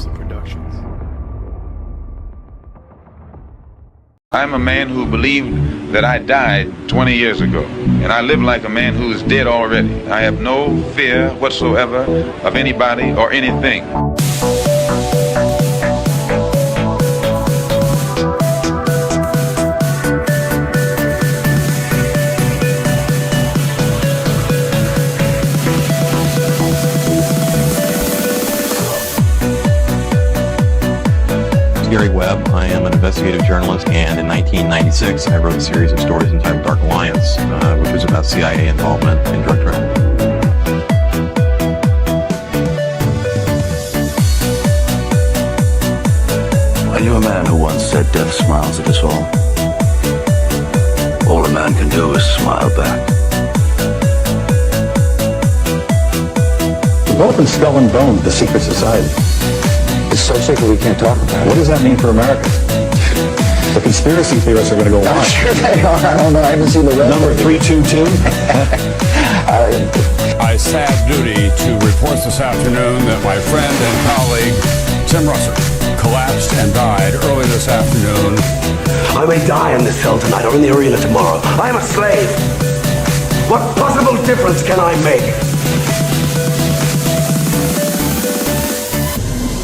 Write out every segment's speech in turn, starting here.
Thompson Productions. I'm a man who believed that I died 20 years ago, and I live like a man who is dead already. I have no fear whatsoever of anybody or anything. Gary Webb. I am an investigative journalist, and in 1996 I wrote a series of stories entitled Dark Alliance, which was about CIA involvement in drug trafficking. I knew a man who once said death smiles at us all. All a man can do is smile back. We've both been skull and bone with the secret society. It's so secret we can't talk about it. What does that mean for America? The conspiracy theorists are going to go on. I'm sure they are. I don't know. I haven't seen the rest. Number 322. I sad duty to report this afternoon that my friend and colleague, Tim Russert, collapsed and died early this afternoon. I may die in this cell tonight or in the arena tomorrow. I am a slave. What possible difference can I make?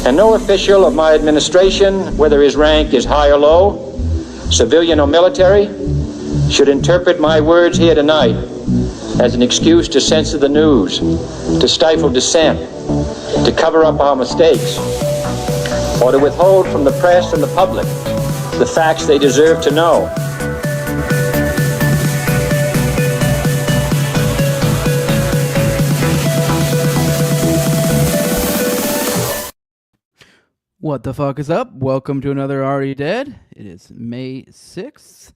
And no official of my administration, whether his rank is high or low, civilian or military, should interpret my words here tonight as an excuse to censor the news, to stifle dissent, to cover up our mistakes, or to withhold from the press and the public the facts they deserve to know. What the fuck is up? Welcome to another Already Dead. It is May 6th.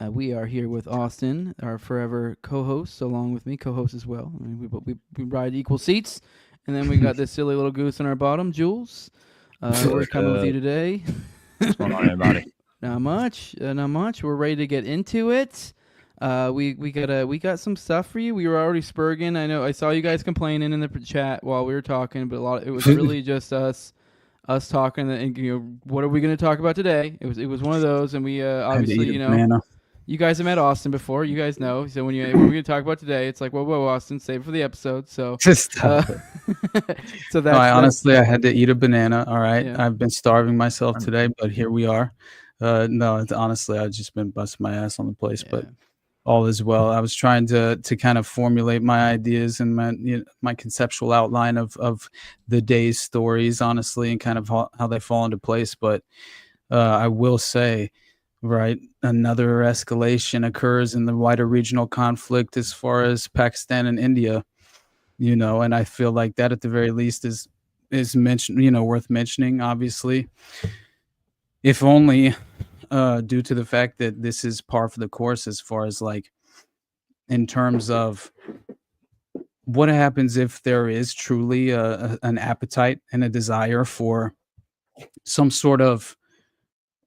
We are here with Austin, our forever co-host, along with me, co-host as well. I mean, we ride equal seats. And then we got this silly little goose on our bottom, Jules. We're coming with you today. What's going on, everybody? Not much. We're ready to get into it. We got some stuff for you. We were already spurging. I know I saw you guys complaining in the chat while we were talking, but it was really just us talking, and what are we going to talk about today? It was one of those, and we obviously you guys have met Austin before, you guys know. So what we're going to talk about today, it's like whoa, Austin, save it for the episode. So so honestly, I had to eat a banana. All right, Yeah. I've been starving myself today, but here we are. Honestly, I've just been busting my ass on the place, but all is well. I was trying to kind of formulate my ideas and my conceptual outline of the day's stories, honestly, and kind of how they fall into place. But I will say, right, another escalation occurs in the wider regional conflict as far as Pakistan and India, and I feel like that at the very least is mentioned, worth mentioning, obviously, if only due to the fact that this is par for the course as far as like in terms of what happens if there is truly an appetite and a desire for some sort of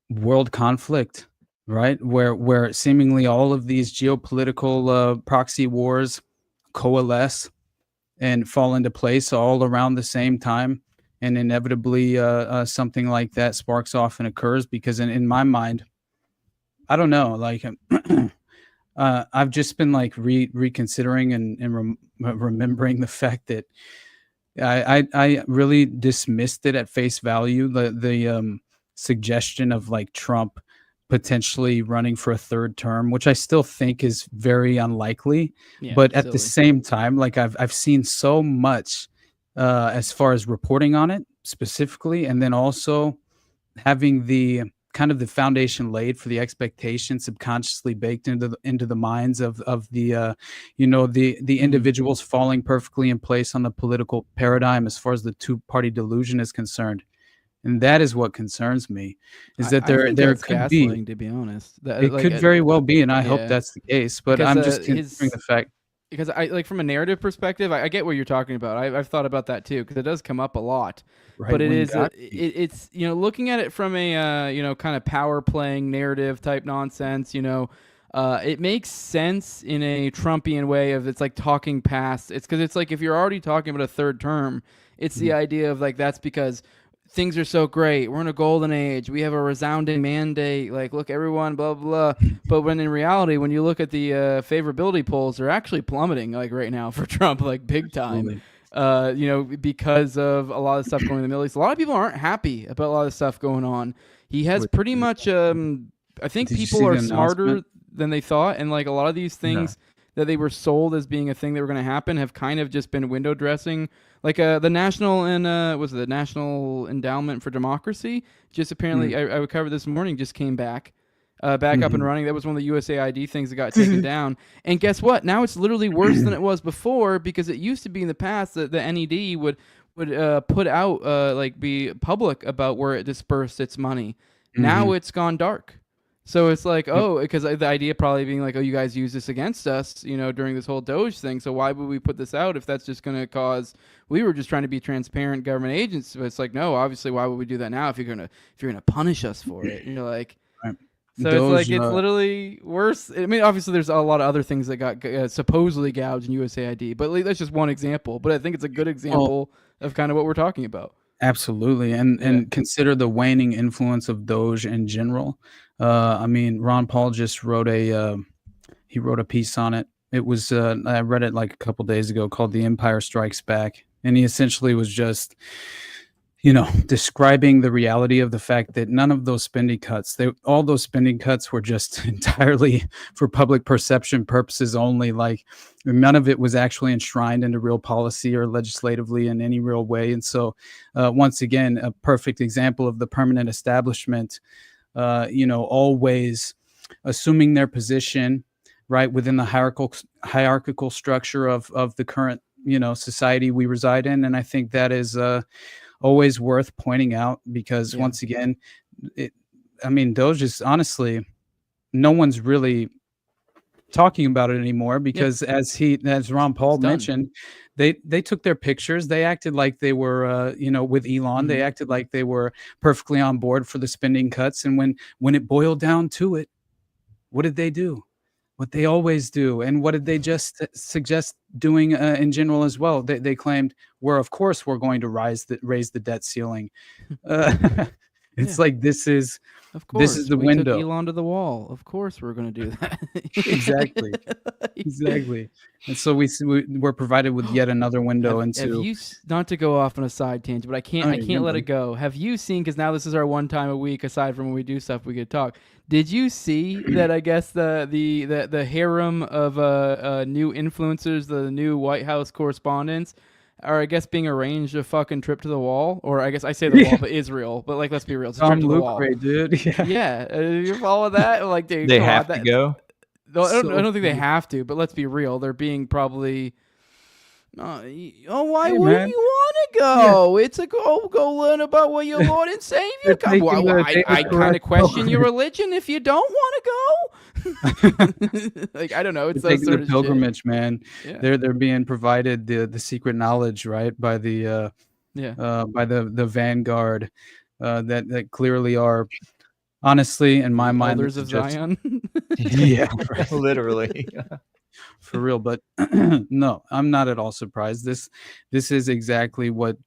world conflict, right? Where seemingly all of these geopolitical proxy wars coalesce and fall into place all around the same time. And inevitably, something like that sparks off and occurs, because in my mind, I don't know, like I've just been like reconsidering and remembering the fact that I really dismissed it at face value, the suggestion of like Trump potentially running for a third term, which I still think is very unlikely. Yeah, but at the same time, like I've seen so much as far as reporting on it specifically, and then also having the kind of the foundation laid for the expectation subconsciously baked into the minds of the the individuals falling perfectly in place on the political paradigm as far as the two-party delusion is concerned. And that is what concerns me, is that there could be, to be honest, it could very well be, and I hope that's the case. But because, I'm just considering the fact. Because I like from a narrative perspective, I get what you're talking about. I've thought about that too, because it does come up a lot. Right, but it's looking at it from a kind of power playing narrative type nonsense. It makes sense in a Trumpian way of it's like talking past. It's because it's like if you're already talking about a third term, it's the idea of like that's because things are so great. We're in a golden age. We have a resounding mandate. Like, look, everyone, blah, blah, blah. But when in reality, when you look at the favorability polls, they're actually plummeting, like, right now for Trump, like, big time. Because of a lot of stuff going in the Middle East. A lot of people aren't happy about a lot of stuff going on. He has pretty much, I think people are smarter than they thought. And, like, a lot of these things that they were sold as being a thing that were going to happen have kind of just been window dressing. Like the National the National Endowment for Democracy just apparently I covered this morning just came back up and running. That was one of the USAID things that got taken down. And guess what? Now it's literally worse than it was before, because it used to be in the past that the NED would put out be public about where it dispersed its money. Now it's gone dark. So it's like, because the idea probably being like, you guys use this against us, during this whole Doge thing. So why would we put this out if that's just going to cause? We were just trying to be transparent government agents. But it's like, no, obviously, why would we do that now if you're gonna punish us for it? You're like, so Doge, it's literally worse. I mean, obviously, there's a lot of other things that got supposedly gouged in USAID, but that's just one example. But I think it's a good example of kind of what we're talking about. Absolutely, and consider the waning influence of Doge in general. I mean, Ron Paul just wrote a piece on it. It was I read it like a couple days ago, called "The Empire Strikes Back," and he essentially was just, describing the reality of the fact that none of those spending cuts, all those spending cuts were just entirely for public perception purposes only. Like, none of it was actually enshrined into real policy or legislatively in any real way. And so, once again, a perfect example of the permanent establishment, always assuming their position right within the hierarchical structure of the current, society we reside in. And I think that is always worth pointing out, because once again, Doge is honestly, no one's really talking about it anymore, because as Ron Paul mentioned, they took their pictures. They acted like they were, with Elon, they acted like they were perfectly on board for the spending cuts. And when it boiled down to it, what did they do? What they always do. And what did they just suggest doing in general as well? They claimed, of course we're going to raise the debt ceiling. It's like, this is the window. Took Elon to the wall. Of course we're going to do that. Exactly. And so we're provided with yet another window into. Not to go off on a side tangent, but I can't let it go. Have you seen? Because now this is our one time a week, aside from when we do stuff, we could talk. Did you see that? I guess the harem of new influencers, the new White House correspondents, are, I guess, being arranged a fucking trip to the wall, or I guess I say the wall, but Israel. But let's be real, it's a trip to the wall, dude. Yeah. You follow that? Like, dude, they have to go. I don't think they have to, but let's be real, they're being probably. Why wouldn't you want to go? It's a go learn about what your Lord and Savior. I kind of question your religion if you don't want to go. Like, I don't know. It's taking sort the of pilgrimage, shit. Man. Yeah. They're being provided the secret knowledge, right, by the by the vanguard that clearly are, honestly, in my mind, elders of Zion. Yeah, right. Literally. For real. But no, I'm not at all surprised. This is exactly what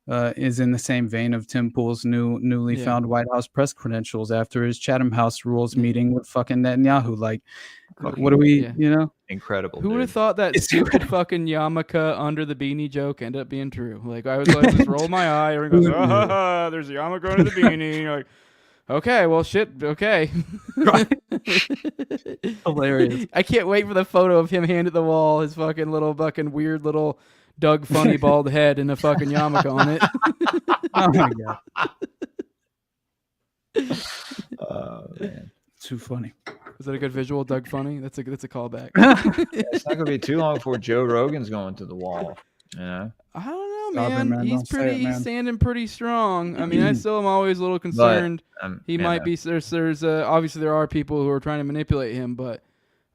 is in the same vein of Tim Pool's newly found White House press credentials after his Chatham House Rules meeting with fucking Netanyahu. Like, what do we, Incredible. Who would have thought that stupid fucking yarmulke under the beanie joke ended up being true? Like, I was like, just roll my eye. Everyone goes, there's a yarmulke under the beanie. You're like, okay, well, shit, okay. Hilarious. I can't wait for the photo of him hand at the wall, his fucking little fucking weird little Doug Funny bald head and a fucking yarmulke on it. Oh my god. Oh man. Too funny. Is that a good visual, Doug Funny? That's a callback. It's not gonna be too long before Joe Rogan's going to the wall. I don't know, man. He's standing pretty strong. I mean, I still am always a little concerned. He might be. There's obviously there are people who are trying to manipulate him, but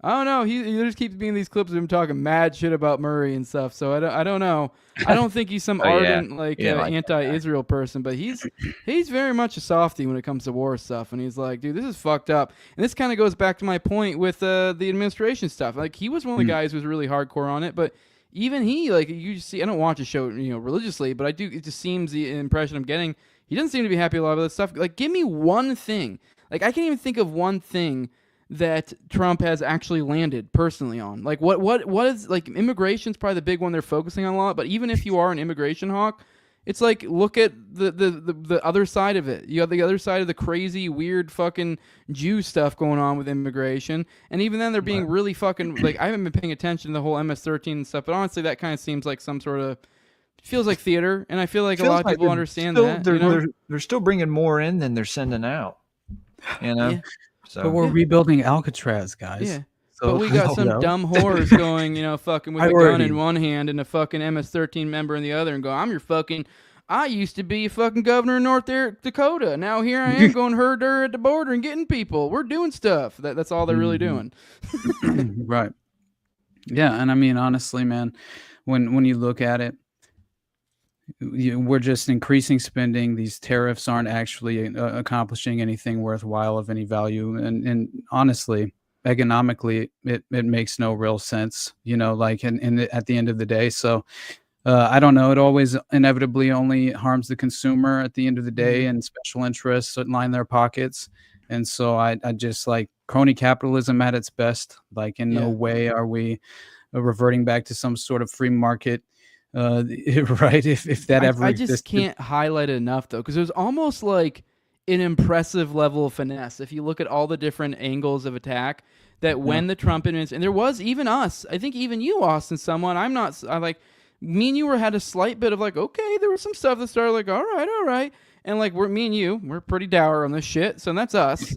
I don't know. He just keeps being these clips of him talking mad shit about Murray and stuff. So I don't know. I don't think he's some ardent anti-Israel person, but he's very much a softie when it comes to war stuff. And he's like, dude, this is fucked up. And this kind of goes back to my point with the administration stuff. Like, he was one of the guys who was really hardcore on it, but even he, like, you see, I don't watch a show, religiously, but I do. It just seems the impression I'm getting. He doesn't seem to be happy with a lot of this stuff. Like, give me one thing. Like, I can't even think of one thing that Trump has actually landed personally on. Like, what is, like, immigration's probably the big one they're focusing on a lot. But even if you are an immigration hawk, it's like, look at the other side of it. You have the other side of the crazy, weird fucking Jew stuff going on with immigration. And even then, they're being really fucking, like, I haven't been paying attention to the whole MS-13 and stuff, but honestly, that kind of seems like some sort of, feels like theater. And I feel like a lot of people understand that. They're still bringing more in than they're sending out. Yeah. So. But we're rebuilding Alcatraz, guys. Yeah. So, but we got some dumb whores going, fucking with a gun in one hand and a fucking MS-13 member in the other, and go, I used to be a fucking governor in North Dakota. Now here I am going herder at the border and getting people. We're doing stuff. That's all they're really doing. Right. Yeah, and I mean, honestly, man, when you look at it, we're just increasing spending. These tariffs aren't actually accomplishing anything worthwhile of any value, and honestly, economically, it makes no real sense, like at the end of the day. So I don't know. It always inevitably only harms the consumer at the end of the day, and special interests line their pockets. And so I just, like, crony capitalism at its best. Like, in no way are we reverting back to some sort of free market. Right? If that ever I just can't highlight it enough, though, because there's almost like an impressive level of finesse if you look at all the different angles of attack that when the Trump administration, and there was even us, I think even you, Austin, me and you had a slight bit of like, okay, there was some stuff that started like, all right. And like, me and you, we're pretty dour on this shit. So that's us,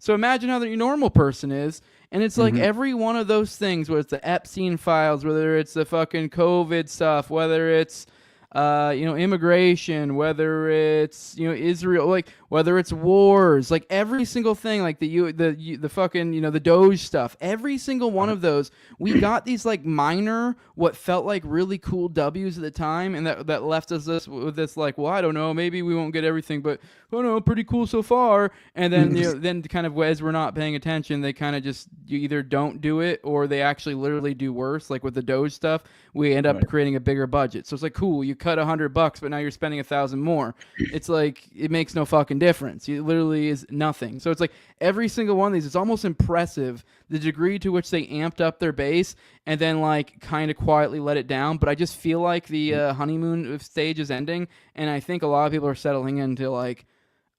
So imagine how the normal person is. And it's like every one of those things, whether it's the Epstein files, whether it's the fucking COVID stuff, whether it's, immigration, whether it's, Israel, like, whether it's wars, like every single thing, like the fucking, the Doge stuff, every single one of those, we got these like minor, what felt like really cool W's at the time. And that left us with this like, well, I don't know, maybe we won't get everything, but oh no, pretty cool so far. And then, then kind of as we're not paying attention, they kind of just, you either don't do it or they actually literally do worse. Like with the Doge stuff, we end up creating a bigger budget. So it's like, cool, you cut $100, but now you're spending 1,000 more. It's like, it makes no fucking difference. It literally is nothing. So it's like every single one of these, it's almost impressive the degree to which they amped up their base and then like kind of quietly let it down. But I just feel like the honeymoon stage is ending, and I think a lot of people are settling into like,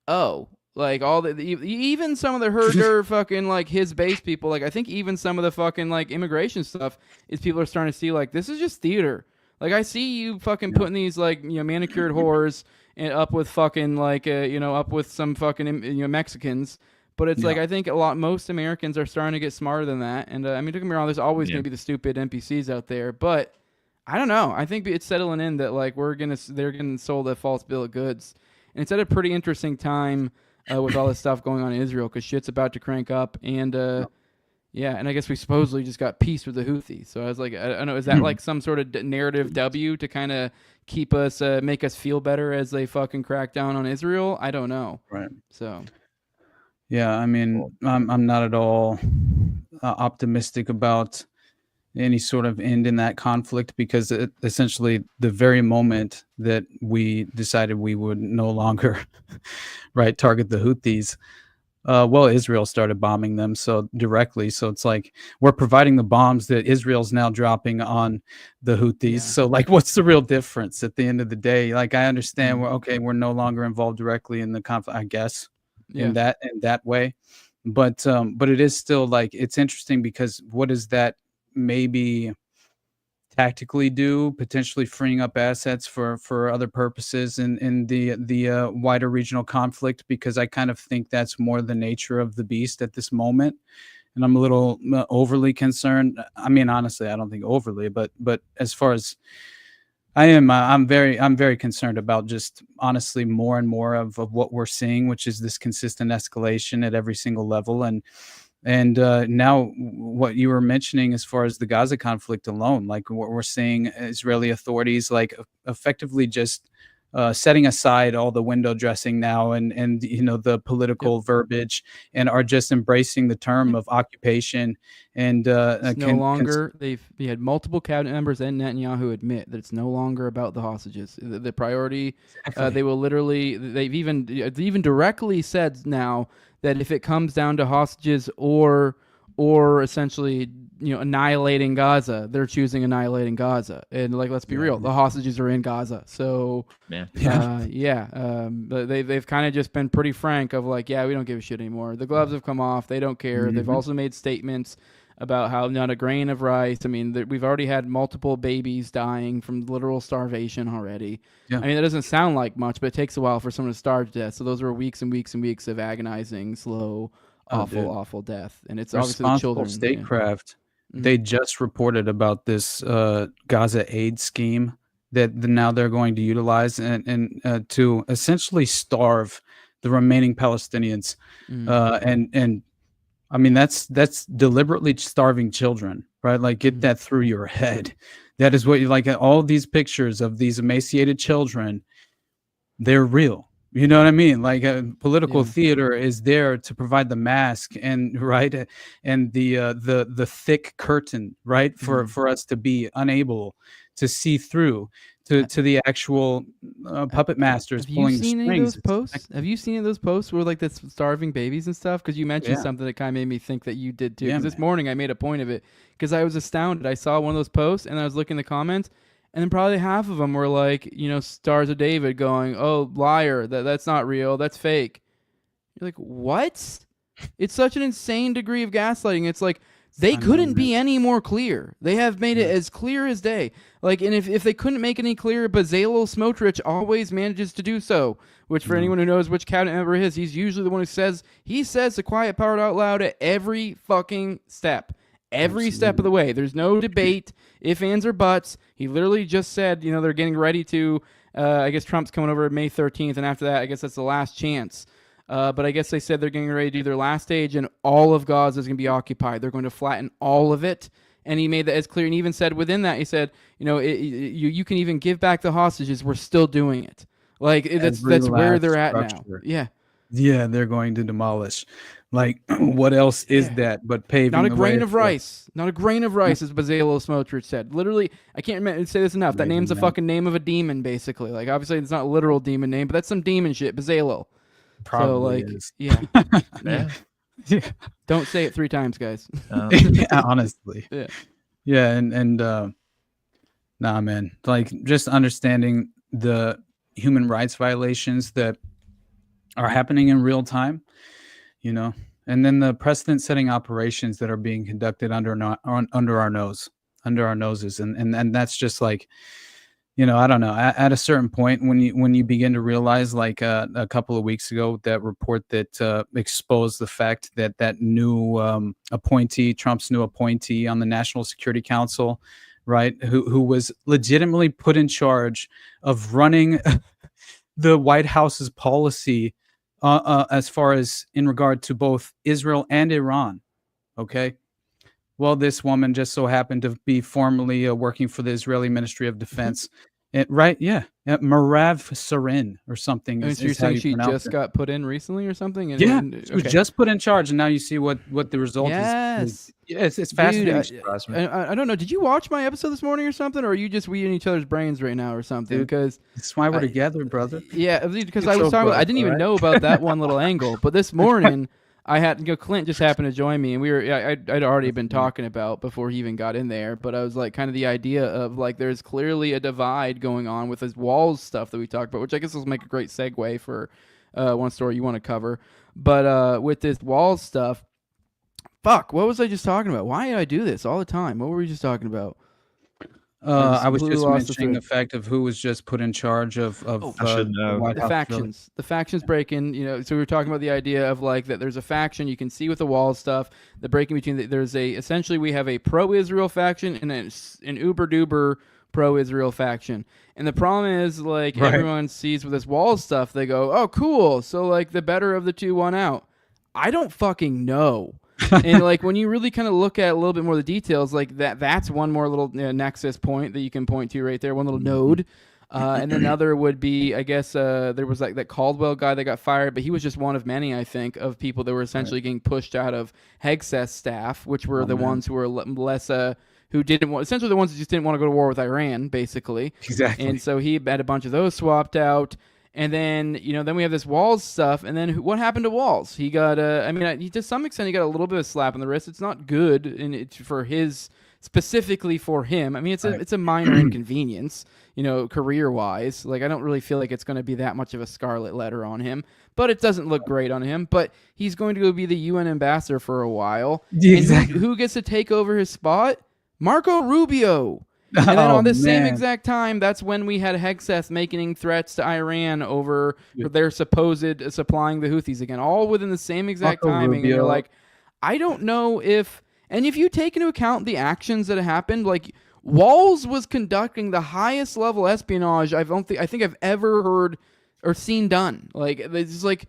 oh, like all even some of the herder fucking like his base people, like I think even some of the fucking like immigration stuff is people are starting to see like this is just theater. Like I see you fucking putting these like manicured whores and up with fucking like up with some fucking Mexicans, but it's like I think most Americans are starting to get smarter than that. And I mean, don't get me wrong, there's always gonna be the stupid NPCs out there, but I don't know. I think it's settling in that like they're getting sold a false bill of goods, and it's at a pretty interesting time. With all this stuff going on in Israel, because shit's about to crank up, and and I guess we supposedly just got peace with the Houthis. So I was like, I don't know, is that like some sort of narrative W to kind of keep us, make us feel better as they fucking crack down on Israel? I don't know. Right. So. Yeah, I mean, I'm not at all optimistic about any sort of end in that conflict, because essentially the very moment that we decided we would no longer target the Houthis, Israel started bombing them directly. So it's like we're providing the bombs that Israel's now dropping on the Houthis. Yeah. So like, what's the real difference at the end of the day? Like, I understand we're no longer involved directly in the conflict, I guess, in that way. But it is still like, it's interesting because what does that maybe tactically do, potentially freeing up assets for other purposes in the wider regional conflict, because I kind of think that's more the nature of the beast at this moment, and I'm a little overly concerned. I mean, honestly, I don't think overly, but as far as I'm very concerned about just honestly more and more of what we're seeing, which is this consistent escalation at every single level. And now what you were mentioning as far as the Gaza conflict alone, like what we're seeing Israeli authorities like effectively just setting aside all the window dressing now and the political verbiage, and are just embracing the term of occupation. And it's no longer. We had multiple cabinet members and Netanyahu admit that it's no longer about the hostages. The priority, they will literally. They've even directly said now that if it comes down to hostages or essentially annihilating Gaza, they're choosing annihilating Gaza. And let's be real, the hostages are in Gaza. So they've kind of just been pretty frank of we don't give a shit anymore. The gloves have come off. They don't care. They've also made statements about how not a grain of rice. I mean, we've already had multiple babies dying from literal starvation already. Yeah. I mean, that doesn't sound like much, but it takes a while for someone to starve to death. So those are weeks and weeks and weeks of agonizing, slow, awful death. And it's obviously the children. Statecraft. They just reported about this Gaza aid scheme that now they're going to utilize and to essentially starve the remaining Palestinians. And I mean, that's deliberately starving children, right? Get that through your head. That is what you all these pictures of these emaciated children, they're real. You know what I mean? Political theater is there to provide the mask and the thick curtain, right? For us to be unable to see through to the actual puppet masters pulling the strings. Have you seen any of those posts where that's starving babies and stuff? Because you mentioned something that kind of made me think that you did too. Because this morning I made a point of it because I was astounded. I saw one of those posts and I was looking in the comments. And then probably half of them were Stars of David going, "Oh, liar! That's not real. That's fake." You're like, what? It's such an insane degree of gaslighting. It's they couldn't be any more clear. They have made it as clear as day. And if they couldn't make it any clearer, Bezalel Smotrich always manages to do so. Which, for anyone who knows which cabinet member he is, he's usually the one who says the quiet part out loud at every fucking step. Every step of the way. There's no debate, ifs, ands, or buts. He literally just said, they're getting ready to, I guess Trump's coming over May 13th, and after that, I guess that's the last chance. But I guess they said they're getting ready to do their last stage, and all of Gaza is going to be occupied. They're going to flatten all of it, and he made that as clear, and even said within that, he said, you can even give back the hostages. We're still doing it. That's where they're at now. Yeah. Yeah, they're going to demolish. What else is that but paving Not a the grain way of rice. Not a grain of rice, as Bezalel Smotrich said. Literally, I can't say this enough. That name's a fucking name of a demon, basically. Obviously, it's not a literal demon name, but that's some demon shit. Bezalel. Probably is. Yeah. Don't say it 3 times, guys. Honestly. Yeah, and nah, man. Just understanding the human rights violations that are happening in real time, and then the precedent-setting operations that are being conducted under our noses, and that's just I don't know. At a certain point, when you begin to realize, a couple of weeks ago, that report that exposed the fact that new Trump's new appointee on the National Security Council, right, who was legitimately put in charge of running the White House's policy. As far as in regard to both Israel and Iran, okay? Well, this woman just so happened to be formerly working for the Israeli Ministry of Defense, right? Yeah, Marav Sarin or something. So you're saying she just got put in recently or something? She was just put in charge, and now you see what the result is. Yes, it's fascinating. Dude, I don't know. Did you watch my episode this morning or something, or are you just in each other's brains right now or something? Because that's why we're together, brother. Yeah, because I was talking. I didn't even know about that one little angle, but this morning I had Clint just happened to join me, and I'd already been talking about before he even got in there. But I was kind of the idea of there's clearly a divide going on with this walls stuff that we talked about, which I guess will make a great segue for one story you want to cover. But with this walls stuff. Fuck, what was I just talking about? Why do I do this all the time? What were we just talking about? I was just mentioning the fact of who was just put in charge of the factions. The factions breaking, so we were talking about the idea of that there's a faction you can see with the wall stuff, the breaking between essentially we have a pro-Israel faction and an uber-duber pro-Israel faction. And the problem is everyone sees with this wall stuff, they go, oh, cool. So the better of the two won out. I don't fucking know. And when you really kind of look at a little bit more of the details, that's one more little nexus point that you can point to right there, one little node. And another would be, I guess, there was like that Caldwell guy that got fired, but he was just one of many, I think, of people that were essentially getting pushed out of Hegseth's staff, which were the ones who were less, who didn't want, essentially the ones that just didn't want to go to war with Iran, basically. Exactly. And so he had a bunch of those swapped out. And then, then we have this Walls stuff. And then what happened to Walls? He got, to some extent, he got a little bit of a slap on the wrist. It's not good specifically for him. I mean, it's a minor inconvenience, career-wise. Like, I don't really feel like it's going to be that much of a scarlet letter on him, but it doesn't look great on him. But he's going to go be the UN ambassador for a while. Exactly. And who gets to take over his spot? Marco Rubio. And then on this same exact time, that's when we had Hegseth making threats to Iran over their supposed supplying the Houthis again, all within the same exact timing. And you're like, I don't know if... And if you take into account the actions that happened, like Walls was conducting the highest level espionage I think I've ever heard or seen done. Like, it's just like,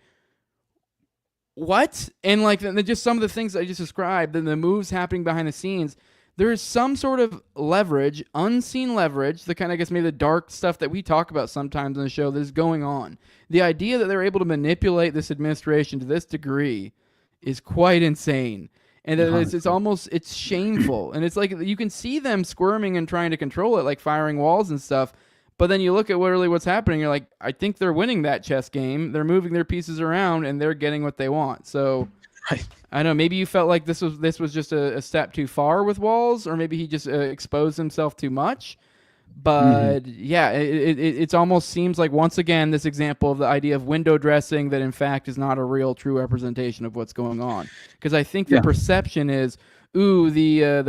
what? And like just some of the things I just described, and the moves happening behind the scenes, there is some sort of leverage, unseen leverage, the kind of, I guess, maybe the dark stuff that we talk about sometimes on the show that is going on. The idea that they're able to manipulate this administration to this degree is quite insane. And it's shameful. And it's like you can see them squirming and trying to control it, like firing walls and stuff. But then you look at what's happening, you're like, I think they're winning that chess game. They're moving their pieces around and they're getting what they want. So I don't know, maybe you felt like this was just a step too far with Walls, or maybe he just exposed himself too much. But yeah, it almost seems like, once again, this example of the idea of window dressing that in fact is not a real true representation of what's going on. Because I think the perception is, ooh, the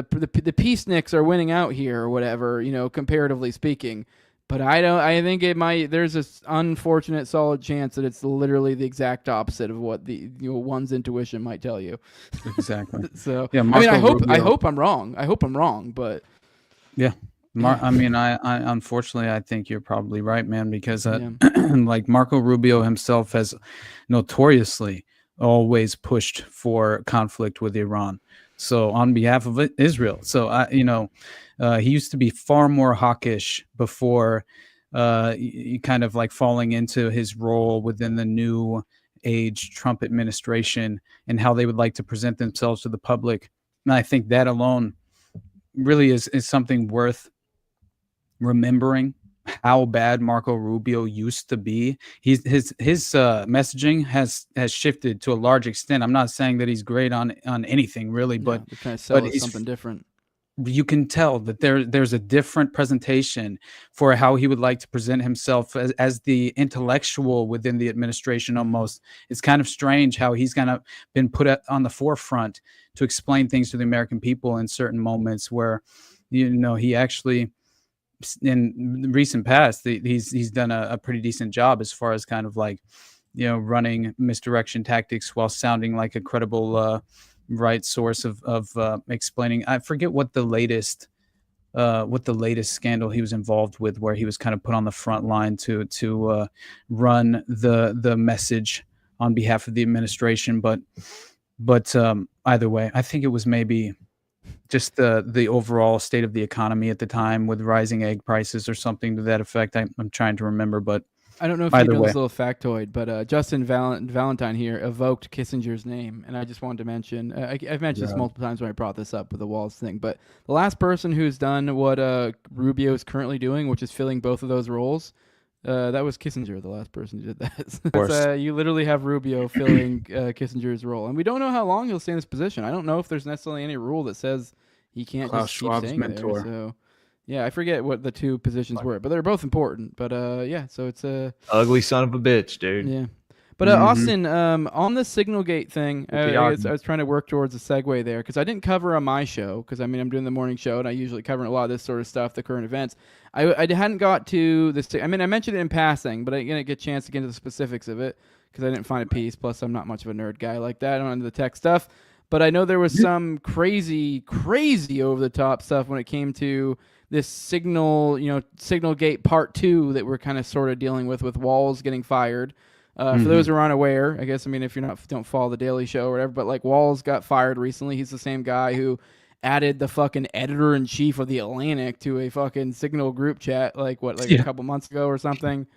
peaceniks are winning out here or whatever, comparatively speaking. But I think it might. There's this unfortunate solid chance that it's literally the exact opposite of what one's intuition might tell you. Exactly. So yeah, I hope I'm wrong, but yeah. I unfortunately, I think you're probably right, man, because like Marco Rubio himself has notoriously always pushed for conflict with Iran. So on behalf of Israel. So, he used to be far more hawkish before kind of like falling into his role within the new age Trump administration and how they would like to present themselves to the public. And I think that alone really is something worth remembering, how bad Marco Rubio used to be. His messaging has shifted to a large extent. I'm not saying that he's great on anything really, but it's something different. You can tell that there's a different presentation for how he would like to present himself as the intellectual within the administration. Almost, it's kind of strange how he's kind of been put on the forefront to explain things to the American people in certain moments where, he actually, in the recent past, he's done a pretty decent job as far as kind of like, running misdirection tactics while sounding like a credible right source of explaining. I forget what the latest scandal he was involved with, where he was kind of put on the front line to run the message on behalf of the administration. But either way, I think it was maybe just the overall state of the economy at the time with rising egg prices or something to that effect. I'm trying to remember, but I don't know if you know this little factoid, but Justin Valentine here evoked Kissinger's name, and I just wanted to mention, I've mentioned this multiple times when I brought this up with the Walls thing, but the last person who's done what Rubio is currently doing, which is filling both of those roles, that was Kissinger, the last person who did that. Of course. You literally have Rubio filling Kissinger's role, and we don't know how long he'll stay in this position. I don't know if there's necessarily any rule that says he can't Klaus just keep Schwab's staying mentor. there. So, yeah, I forget what the two positions were, but they're both important. But so it's a ugly son of a bitch, dude. Yeah. But Austin, on the Signal Gate thing, I was trying to work towards a segue there because I didn't cover on my show because I'm doing the morning show and I usually cover a lot of this sort of stuff, the current events. I hadn't got to this. I mentioned it in passing, but I didn't get a chance to get into the specifics of it because I didn't find a piece. Plus, I'm not much of a nerd guy like that. I'm into the tech stuff. But I know there was some crazy over the top stuff when it came to this Signal Gate Part 2 that we're kind of sort of dealing with Walls getting fired. For those who are unaware, I guess, if you don't follow the Daily Show or whatever, but like Walls got fired recently. He's the same guy who added the fucking editor-in-chief of the Atlantic to a fucking Signal group chat, like a couple months ago or something.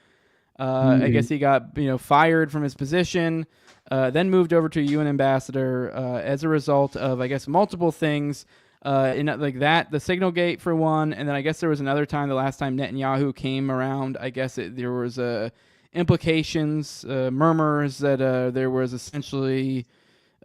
I guess he got fired from his position, then moved over to a UN ambassador as a result of, I guess, multiple things. In like that, the Signal Gate for one, and then I guess there was another time, the last time Netanyahu came around, I guess there was implications, murmurs that there was essentially,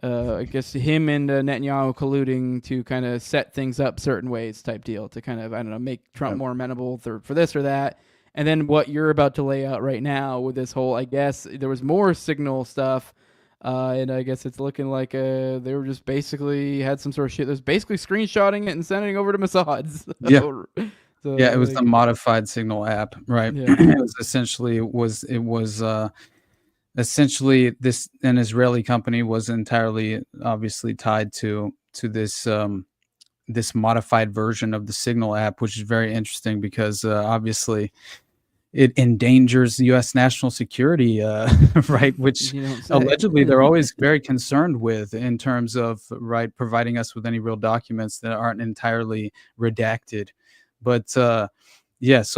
I guess, him and Netanyahu colluding to kind of set things up certain ways type deal to kind of, I don't know, make Trump more amenable for this or that. And then what you're about to lay out right now with this whole, I guess, there was more Signal stuff. And I guess it's looking like they were just basically had some sort of shit that was basically screenshotting it and sending it over to Mossad. So, it was a modified Signal app, right? Yeah. It was essentially essentially this an Israeli company was entirely obviously tied to this this modified version of the Signal app, which is very interesting because obviously it endangers U.S. national security, right? Which allegedly they're always very concerned with in terms of providing us with any real documents that aren't entirely redacted. But so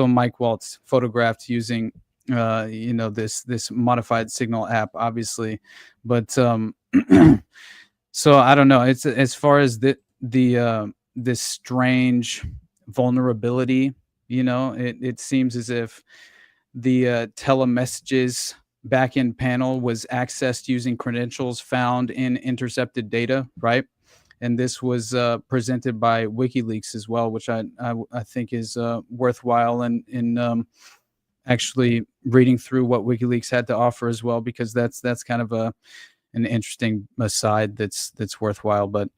Mike Waltz photographed using this modified Signal app, obviously, but so I don't know. It's as far as this strange vulnerability. It seems as if the telemessages backend panel was accessed using credentials found in intercepted data, right? And this was presented by WikiLeaks as well, which I think is worthwhile in actually reading through what WikiLeaks had to offer as well, because that's kind of an interesting aside that's worthwhile. But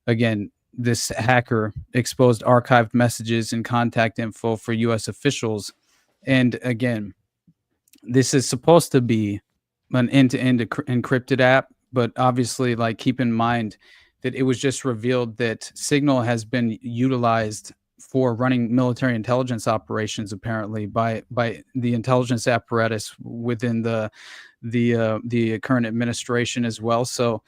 again, this hacker exposed archived messages and contact info for U.S. officials. And again, this is supposed to be an end-to-end encrypted app, but obviously, keep in mind that it was just revealed that Signal has been utilized for running military intelligence operations, apparently by the intelligence apparatus within the current administration as well. So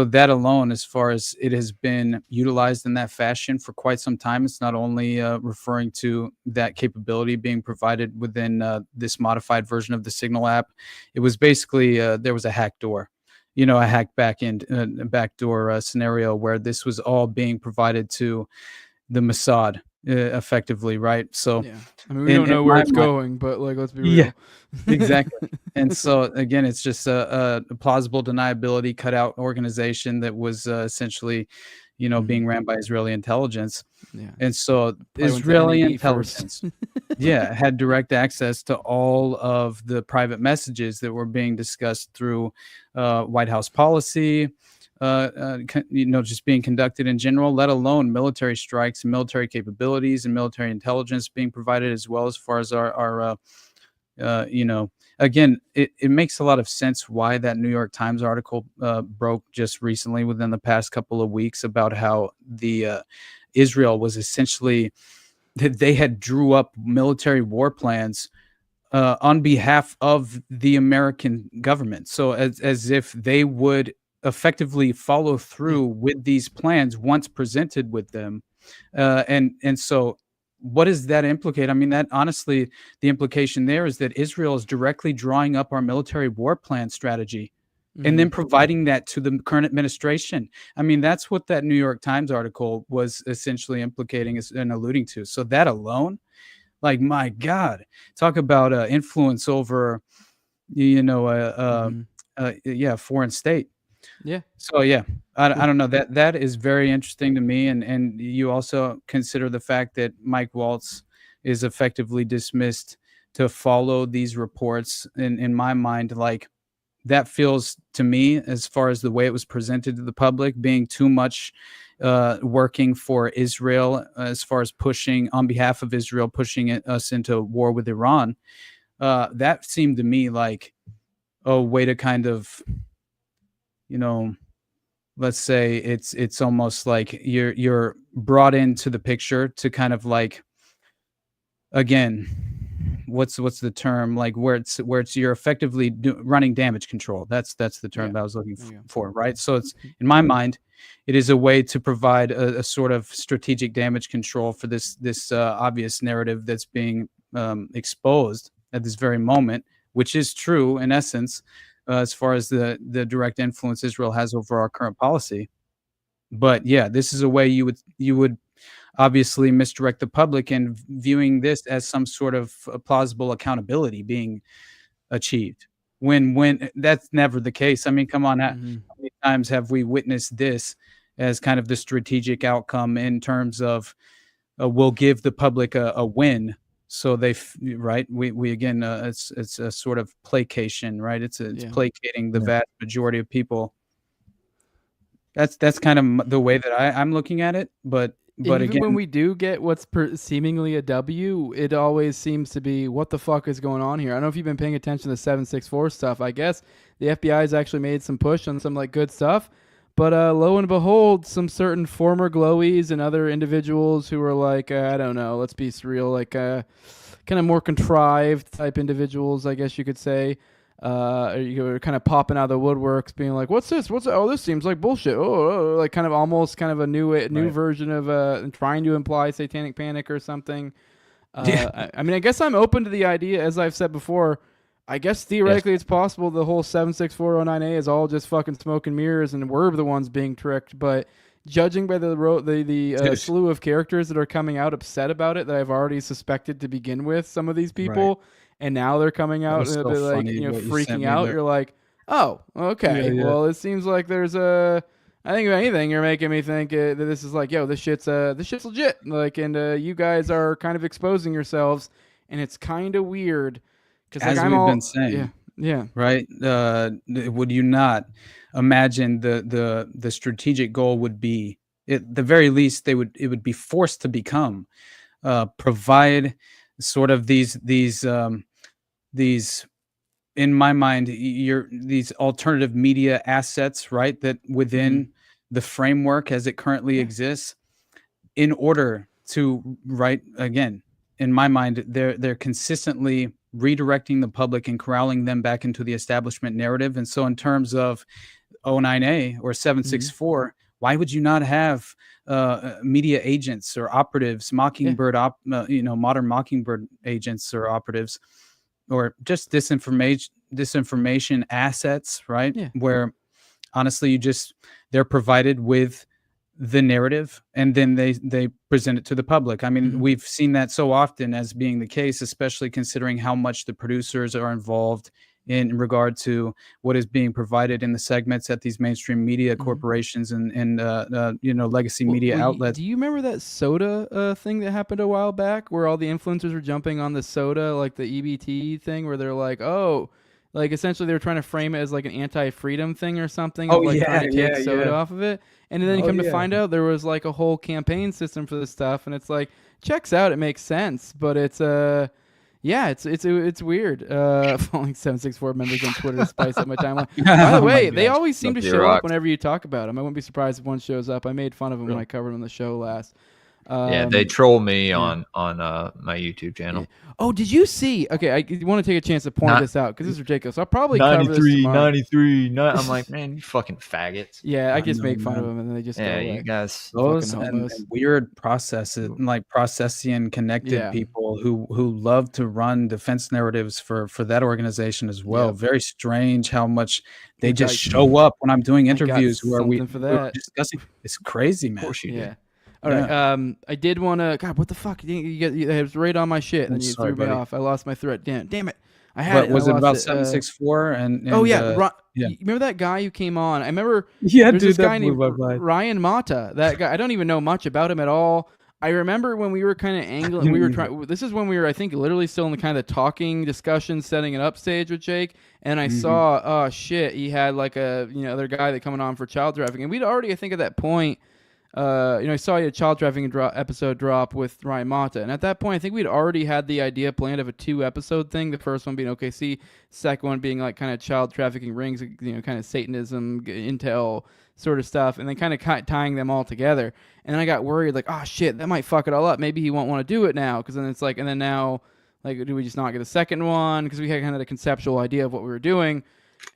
that alone, as far as it has been utilized in that fashion for quite some time, it's not only referring to that capability being provided within this modified version of the Signal app. It was basically there was a hack door, a hack backdoor scenario where this was all being provided to the Mossad. Effectively, right? So we don't know where it's going, but let's be real. Yeah, exactly. And so again, it's just a plausible deniability cutout organization that was essentially, being ran by Israeli intelligence. Yeah. And so Israeli intelligence, had direct access to all of the private messages that were being discussed through White House policy. Just being conducted in general, let alone military strikes and military capabilities and military intelligence being provided as well, as far as our again, it makes a lot of sense why that New York Times article broke just recently within the past couple of weeks about how the Israel was essentially that they had drew up military war plans on behalf of the American government. So as if they would effectively follow through with these plans once presented with them. And so what does that implicate? I mean, that honestly, the implication there is that Israel is directly drawing up our military war plan strategy and then providing that to the current administration. I mean, that's what that New York Times article was essentially implicating and alluding to. So that alone, my God, talk about influence over, foreign state. Yeah. So I don't know, that is very interesting to me, and you also consider the fact that Mike Waltz is effectively dismissed to follow these reports. In my mind, that feels to me, as far as the way it was presented to the public, being too much working for Israel, as far as pushing on behalf of Israel, pushing us into war with Iran. That seemed to me like a way to kind of, let's say it's almost like you're brought into the picture to kind of again, what's the term, like where it's you're effectively running damage control. That's the term that I was looking for, right? So it's, in my mind, it is a way to provide a sort of strategic damage control for this obvious narrative that's being exposed at this very moment, which is true in essence, as far as the direct influence Israel has over our current policy. But yeah, this is a way you would obviously misdirect the public, and viewing this as some sort of plausible accountability being achieved, when that's never the case. I mean, come on, how many times have we witnessed this as kind of the strategic outcome in terms of we'll give the public a win, so we again, it's a sort of placation, right? It's placating the vast majority of people. That's kind of the way that I'm looking at it, but even again, when we do get what's seemingly a W, it always seems to be, what the fuck is going on here? I don't know if you've been paying attention to the 764 stuff. I guess the FBI has actually made some push on some like good stuff, but lo and behold, some certain former glowies and other individuals who are like, I don't know, let's be surreal, like kind of more contrived type individuals, I guess you could say. You're kind of popping out of the woodworks, being like, "What's this? Oh, this seems like bullshit." Like kind of almost kind of a new version of trying to imply satanic panic or something. I mean, I guess I'm open to the idea, as I've said before. I guess theoretically it's possible the whole 76409A is all just fucking smoke and mirrors, and we're the ones being tricked. But judging by the slew of characters that are coming out upset about it, that I've already suspected to begin with, some of these people. Right. And now they're coming out and they're like, freaking out. You're like, oh, okay. Yeah. Well, it seems like there's I think if anything, you're making me think that this is like, yo, this shit's legit. Like, and you guys are kind of exposing yourselves, and it's kind of weird. Because like, we've been saying, right? Would you not imagine the strategic goal would be, at the very least, it would be forced to become provide sort of these in my mind, these alternative media assets, right? That within the framework as it currently exists, in order to, right, again, in my mind, they're consistently redirecting the public and corralling them back into the establishment narrative. And so in terms of 09A or 764, why would you not have media agents or operatives, Mockingbird, modern Mockingbird agents or operatives, or just disinformation assets, right? Yeah. Where honestly, they're provided with the narrative and then they present it to the public. I mean, we've seen that so often as being the case, especially considering how much the producers are involved in regard to what is being provided in the segments at these mainstream media corporations and legacy media outlets. Do you remember that soda thing that happened a while back, where all the influencers were jumping on the soda, like the EBT thing, where they're like, oh, like essentially they were trying to frame it as like an anti-freedom thing or something, trying to take soda off of it, and then you come to find out there was like a whole campaign system for this stuff, and it's like, checks out, it makes sense, but it's it's weird. Following 764 members on Twitter to spice up my timeline. By the way, they always seem to show up whenever you talk about them. I wouldn't be surprised if one shows up. I made fun of them when I covered them on the show last. They troll me on my YouTube channel. Oh, did you see? Okay, I want to take a chance to point this out because this is ridiculous. I'll probably cover this tomorrow. 93. I'm like, man, you fucking faggots. Yeah, I just make fun of them and then they just go away. You guys, those and weird processes, like processian connected people who love to run defense narratives for that organization as well. Very strange how much they just show up when I'm doing interviews where we're discussing. It's crazy, man. Of course you do. All right. I did want to. God, what the fuck? It was right on my shit, and then you threw me off. I lost my thread. Damn it! I had. What was it about 764? And you remember that guy who came on? I remember. Yeah, dude, this guy named Ryan Mata. That guy. I don't even know much about him at all. I remember when we were kind of angling. We were trying. This is when we were, I think, literally still in the kind of talking discussion, setting it up stage with Jake. And I saw, oh shit, he had like a other guy that coming on for child trafficking. And we'd already, I think, at that point. I saw a child trafficking episode drop with Ryan Mata, and at that point, I think we'd already had the idea planned of a 2-episode thing. The first one being OKC, second one being like kind of child trafficking rings, kind of Satanism, intel sort of stuff, and then kind of tying them all together. And then I got worried, like, oh shit, that might fuck it all up. Maybe he won't want to do it now, because then it's like, and then now, Like, do we just not get a second one? Because we had kind of a conceptual idea of what we were doing.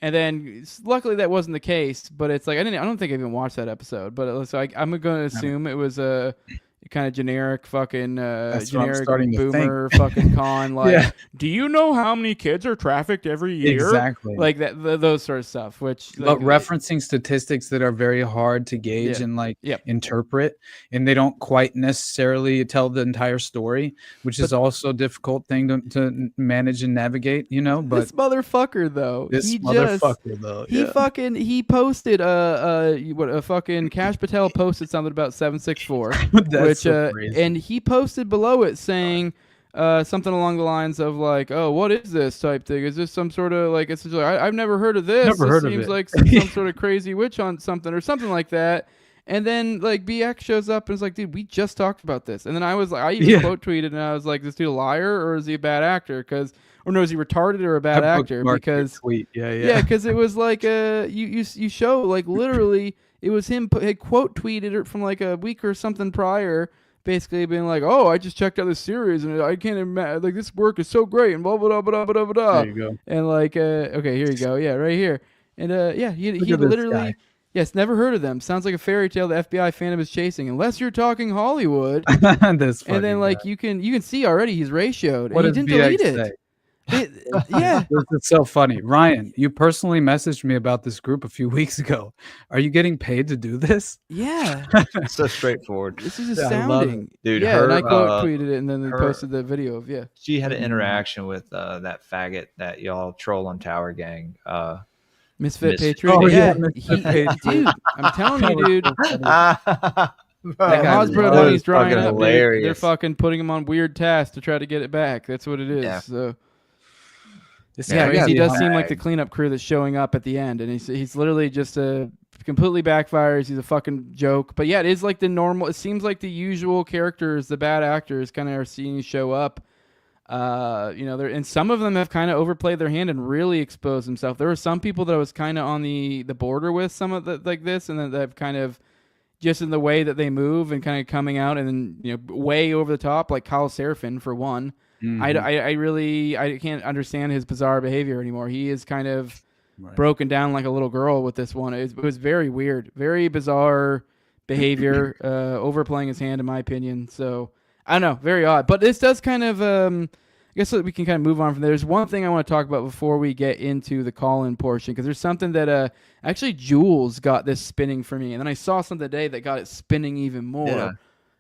And then luckily that wasn't the case, but it's like I don't think I even watched that episode, but it was like I'm going to assume it was a kind of generic fucking generic boomer fucking con like do you know how many kids are trafficked every year? Exactly. Like that those sort of stuff, which but referencing statistics that are very hard to gauge and like interpret, and they don't quite necessarily tell the entire story, which is also a difficult thing to manage and navigate, you know. But this motherfucker though, he posted a fucking Cash Patel posted something about 764 which so and he posted below it saying something along the lines of like, oh, what is this type thing? Is this some sort of like, it's like, I've never heard of this. It seems like some sort of crazy witch hunt something or something like that. And then like BX shows up and is like, dude, we just talked about this. And then I was like, I even quote tweeted and I was like, this dude a liar or is he a bad actor? Or no, is he retarded or a bad actor? Because because it was like you show like literally it was him had quote tweeted it from like a week or something prior, basically being like, oh, I just checked out this series and I can't imagine, like, this work is so great and blah blah blah blah blah blah blah. There you go. And like okay, here you go, right here. And he literally yes, never heard of them. Sounds like a fairy tale the FBI fandom is chasing, unless you're talking Hollywood. And then like you can see already he's ratioed. What and he didn't delete it. This is so funny. Ryan, you personally messaged me about this group a few weeks ago. Are you getting paid to do this? Yeah. It's so straightforward. This is astounding. Dude, and I quote tweeted it and then they posted the video of She had an interaction with that faggot that y'all troll on Tower Gang. Misfit Patriot. Oh, dude, I'm telling you, dude. That Hasbro he's drawing up, they're fucking putting him on weird tasks to try to get it back. That's what it is. Yeah. So he does seem like the cleanup crew that's showing up at the end, and he's literally just completely backfires. He's a fucking joke. But yeah, it is like the normal. It seems like the usual characters, the bad actors, kind of are seeing you show up. And some of them have kind of overplayed their hand and really exposed themselves. There were some people that I was kind of on the border with some of the, like this, and then they've kind of just in the way that they move and kind of coming out and then way over the top, like Kyle Seraphin for one. Mm-hmm. I can't understand his bizarre behavior anymore. He is kind of broken down like a little girl with this one. It was very weird, very bizarre behavior, overplaying his hand in my opinion. So I don't know, very odd. But this does kind of, I guess we can kind of move on from there. There's one thing I want to talk about before we get into the call-in portion, because there's something that actually Jules got this spinning for me, and then I saw something today that got it spinning even more.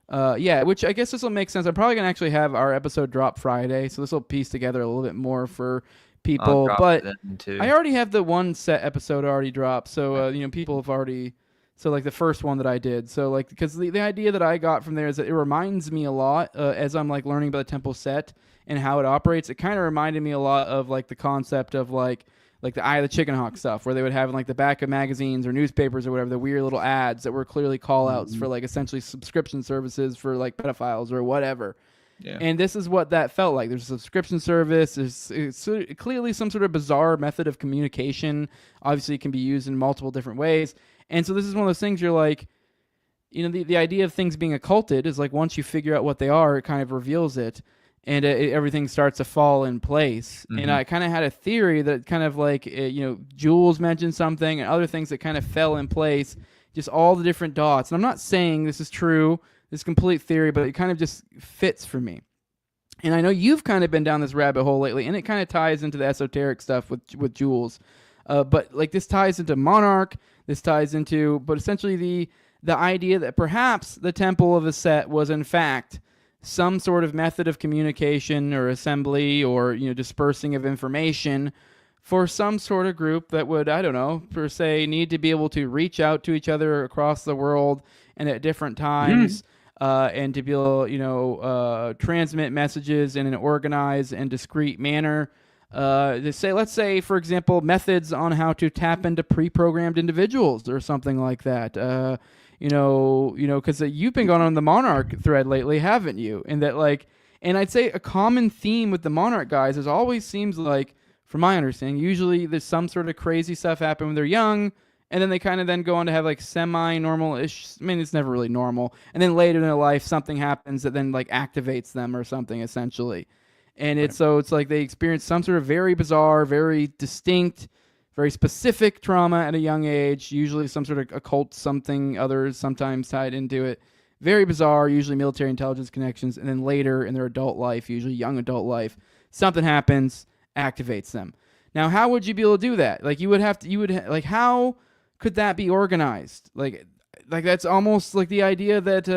Which I guess this will make sense. I'm probably going to actually have our episode drop Friday, so this will piece together a little bit more for people. But I already have the one set episode already dropped, so people have already... So like the first one that I did. So like, because the idea that I got from there is that it reminds me a lot as I'm like learning about the temple set and how it operates. It kind of reminded me a lot of like the concept of like the Eye of the Chicken Hawk stuff, where they would have in like the back of magazines or newspapers or whatever, the weird little ads that were clearly call outs for like essentially subscription services for like pedophiles or whatever. Yeah. And this is what that felt like. There's a subscription service. It's clearly some sort of bizarre method of communication. Obviously, it can be used in multiple different ways. And so this is one of those things you're like, the idea of things being occulted is like once you figure out what they are, it kind of reveals it, and everything starts to fall in place. Mm-hmm. And I kind of had a theory that kind of like, Jules mentioned something and other things that kind of fell in place, just all the different dots. And I'm not saying this is true, this complete theory, but it kind of just fits for me. And I know you've kind of been down this rabbit hole lately, and it kind of ties into the esoteric stuff with Jules. But like this ties into Monarch. This ties into, but essentially the idea that perhaps the Temple of the Set was in fact some sort of method of communication or assembly or dispersing of information for some sort of group that would, I don't know, per se, need to be able to reach out to each other across the world and at different times, and to be able, transmit messages in an organized and discreet manner. Let's say, for example, methods on how to tap into pre-programmed individuals or something like that. Because you've been going on the Monarch thread lately, haven't you? And that and I'd say a common theme with the Monarch guys is always seems like, from my understanding, usually there's some sort of crazy stuff happen when they're young, and then they kind of then go on to have like semi-normal-ish. I mean, it's never really normal. And then later in their life, something happens that then like activates them or something essentially. And it's like they experience some sort of very bizarre, very distinct, very specific trauma at a young age, usually some sort of occult something, others sometimes tied into it. Very bizarre, usually military intelligence connections. And then later in their adult life, usually young adult life, something happens, activates them. Now, how would you be able to do that? Like, how could that be organized? Like that's almost like the idea that,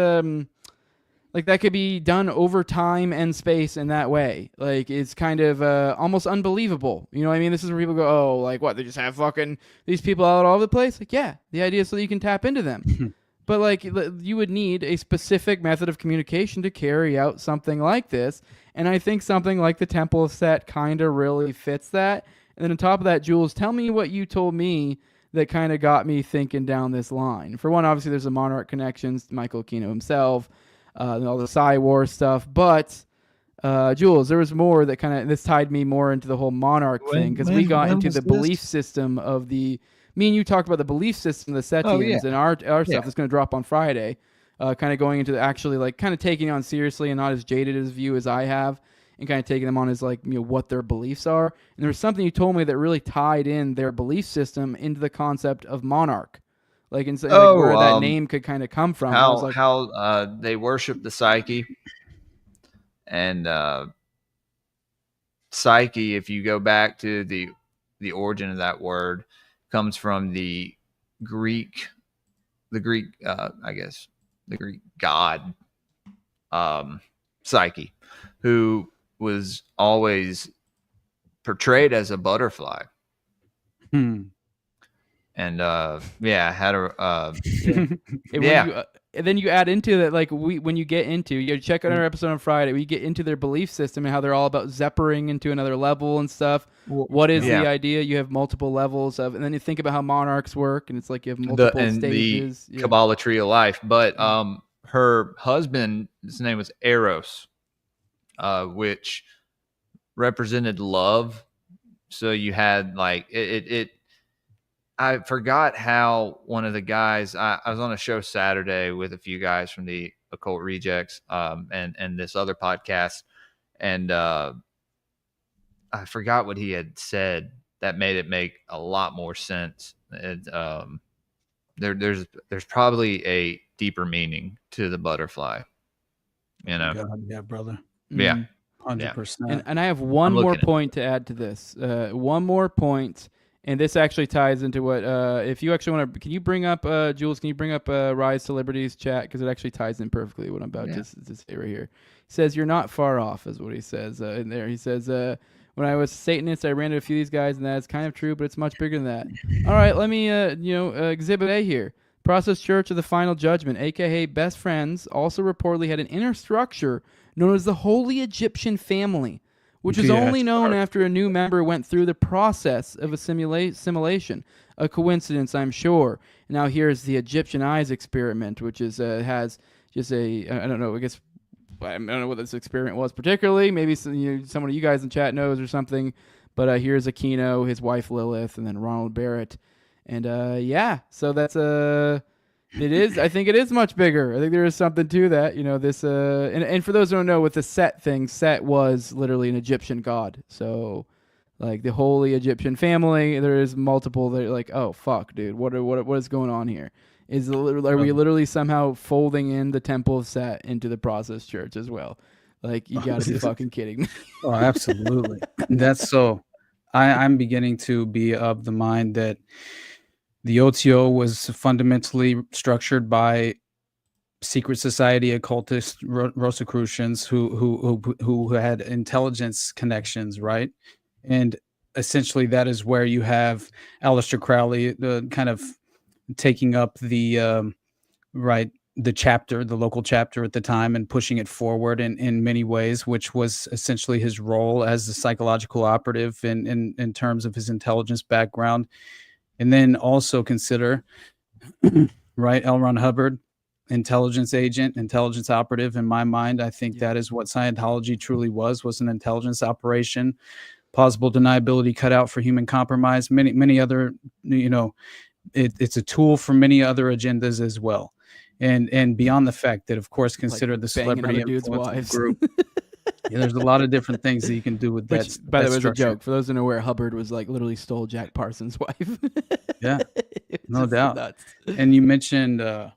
like that could be done over time and space in that way. Like it's kind of almost unbelievable. You know what I mean? This is where people go, oh, like what? They just have fucking these people out all over the place? Like, yeah, the idea is so that you can tap into them. But like you would need a specific method of communication to carry out something like this. And I think something like the Temple of Set kind of really fits that. And then on top of that, Jules, tell me what you told me that kind of got me thinking down this line. For one, obviously there's the Monarch connections, Michael Aquino himself. And all the Psy War stuff, but Jules, there was more that kind of this tied me more into the whole Monarch thing because we got into the belief system of the. Me and you talked about the belief system of the Setians and our stuff that's going to drop on Friday, kind of going into the actually like kind of taking on seriously and not as jaded as view as I have, and kind of taking them on as like what their beliefs are. And there was something you told me that really tied in their belief system into the concept of Monarch. Like, like where that name could kind of come from. How they worship the psyche. And psyche, if you go back to the origin of that word, comes from the Greek, I guess, the Greek god, Psyche, who was always portrayed as a butterfly. And had a and then you add into that, like when you get into, you check out our episode on Friday, we get into their belief system and how they're all about zeppering into another level and stuff. What is the idea? You have multiple levels of, and then you think about how monarchs work, and it's like you have multiple stages. The Kabbalah tree of life. But her husband, his name was Eros, which represented love. So you had like it I forgot how one of the guys, I was on a show Saturday with a few guys from the Occult Rejects and this other podcast. And I forgot what he had said that made it make a lot more sense. There's probably a deeper meaning to the butterfly, you know? God, yeah, brother. Yeah. 100%. And I have one more point to add to this. One more point. And this actually ties into what, if you actually want to, can you bring up, Jules, can you bring up Rise to Liberty's chat? Because it actually ties in perfectly what I'm about to say right here. He says, you're not far off, is what he says in there. He says, when I was Satanist, I ran into a few of these guys, and that's kind of true, but it's much bigger than that. All right, let me, Exhibit A here. Process Church of the Final Judgment, a.k.a. Best Friends, also reportedly had an inner structure known as the Holy Egyptian Family, which is only known after a new member went through the process of assimilation. A coincidence, I'm sure. Now here's the Egyptian Eyes experiment, which is has just a, I don't know, I don't know what this experiment was particularly. Maybe someone of you guys in chat knows or something. But here's Aquino, his wife Lilith, and then Ronald Barrett. And so that's it is. I think it is much bigger. I think there is something to that. This and for those who don't know, with the Set thing, Set was literally an Egyptian god. So, like the Holy Egyptian Family, there is multiple. That are like, oh fuck, dude, what is going on here? Are we literally somehow folding in the Temple of Set into the Process Church as well? Like, you gotta be fucking kidding me. Oh, absolutely. That's so. I'm beginning to be of the mind that the OTO was fundamentally structured by secret society occultists, Rosicrucians who had intelligence connections, right? And essentially that is where you have Aleister Crowley, the kind of taking up the chapter, the local chapter at the time, and pushing it forward in many ways, which was essentially his role as a psychological operative in terms of his intelligence background. And then also consider, right, L. Ron Hubbard, intelligence agent, intelligence operative. In my mind, I think that is what Scientology truly was an intelligence operation. Plausible deniability cut out for human compromise. Many other, it's a tool for many other agendas as well. And beyond the fact that, of course, consider the celebrity influence group. Yeah, there's a lot of different things that you can do with Which, that. by the that way, was a structure. joke. For those who know where Hubbard was like literally stole Jack Parsons' wife. Yeah, It's no just doubt. nuts. And you mentioned, but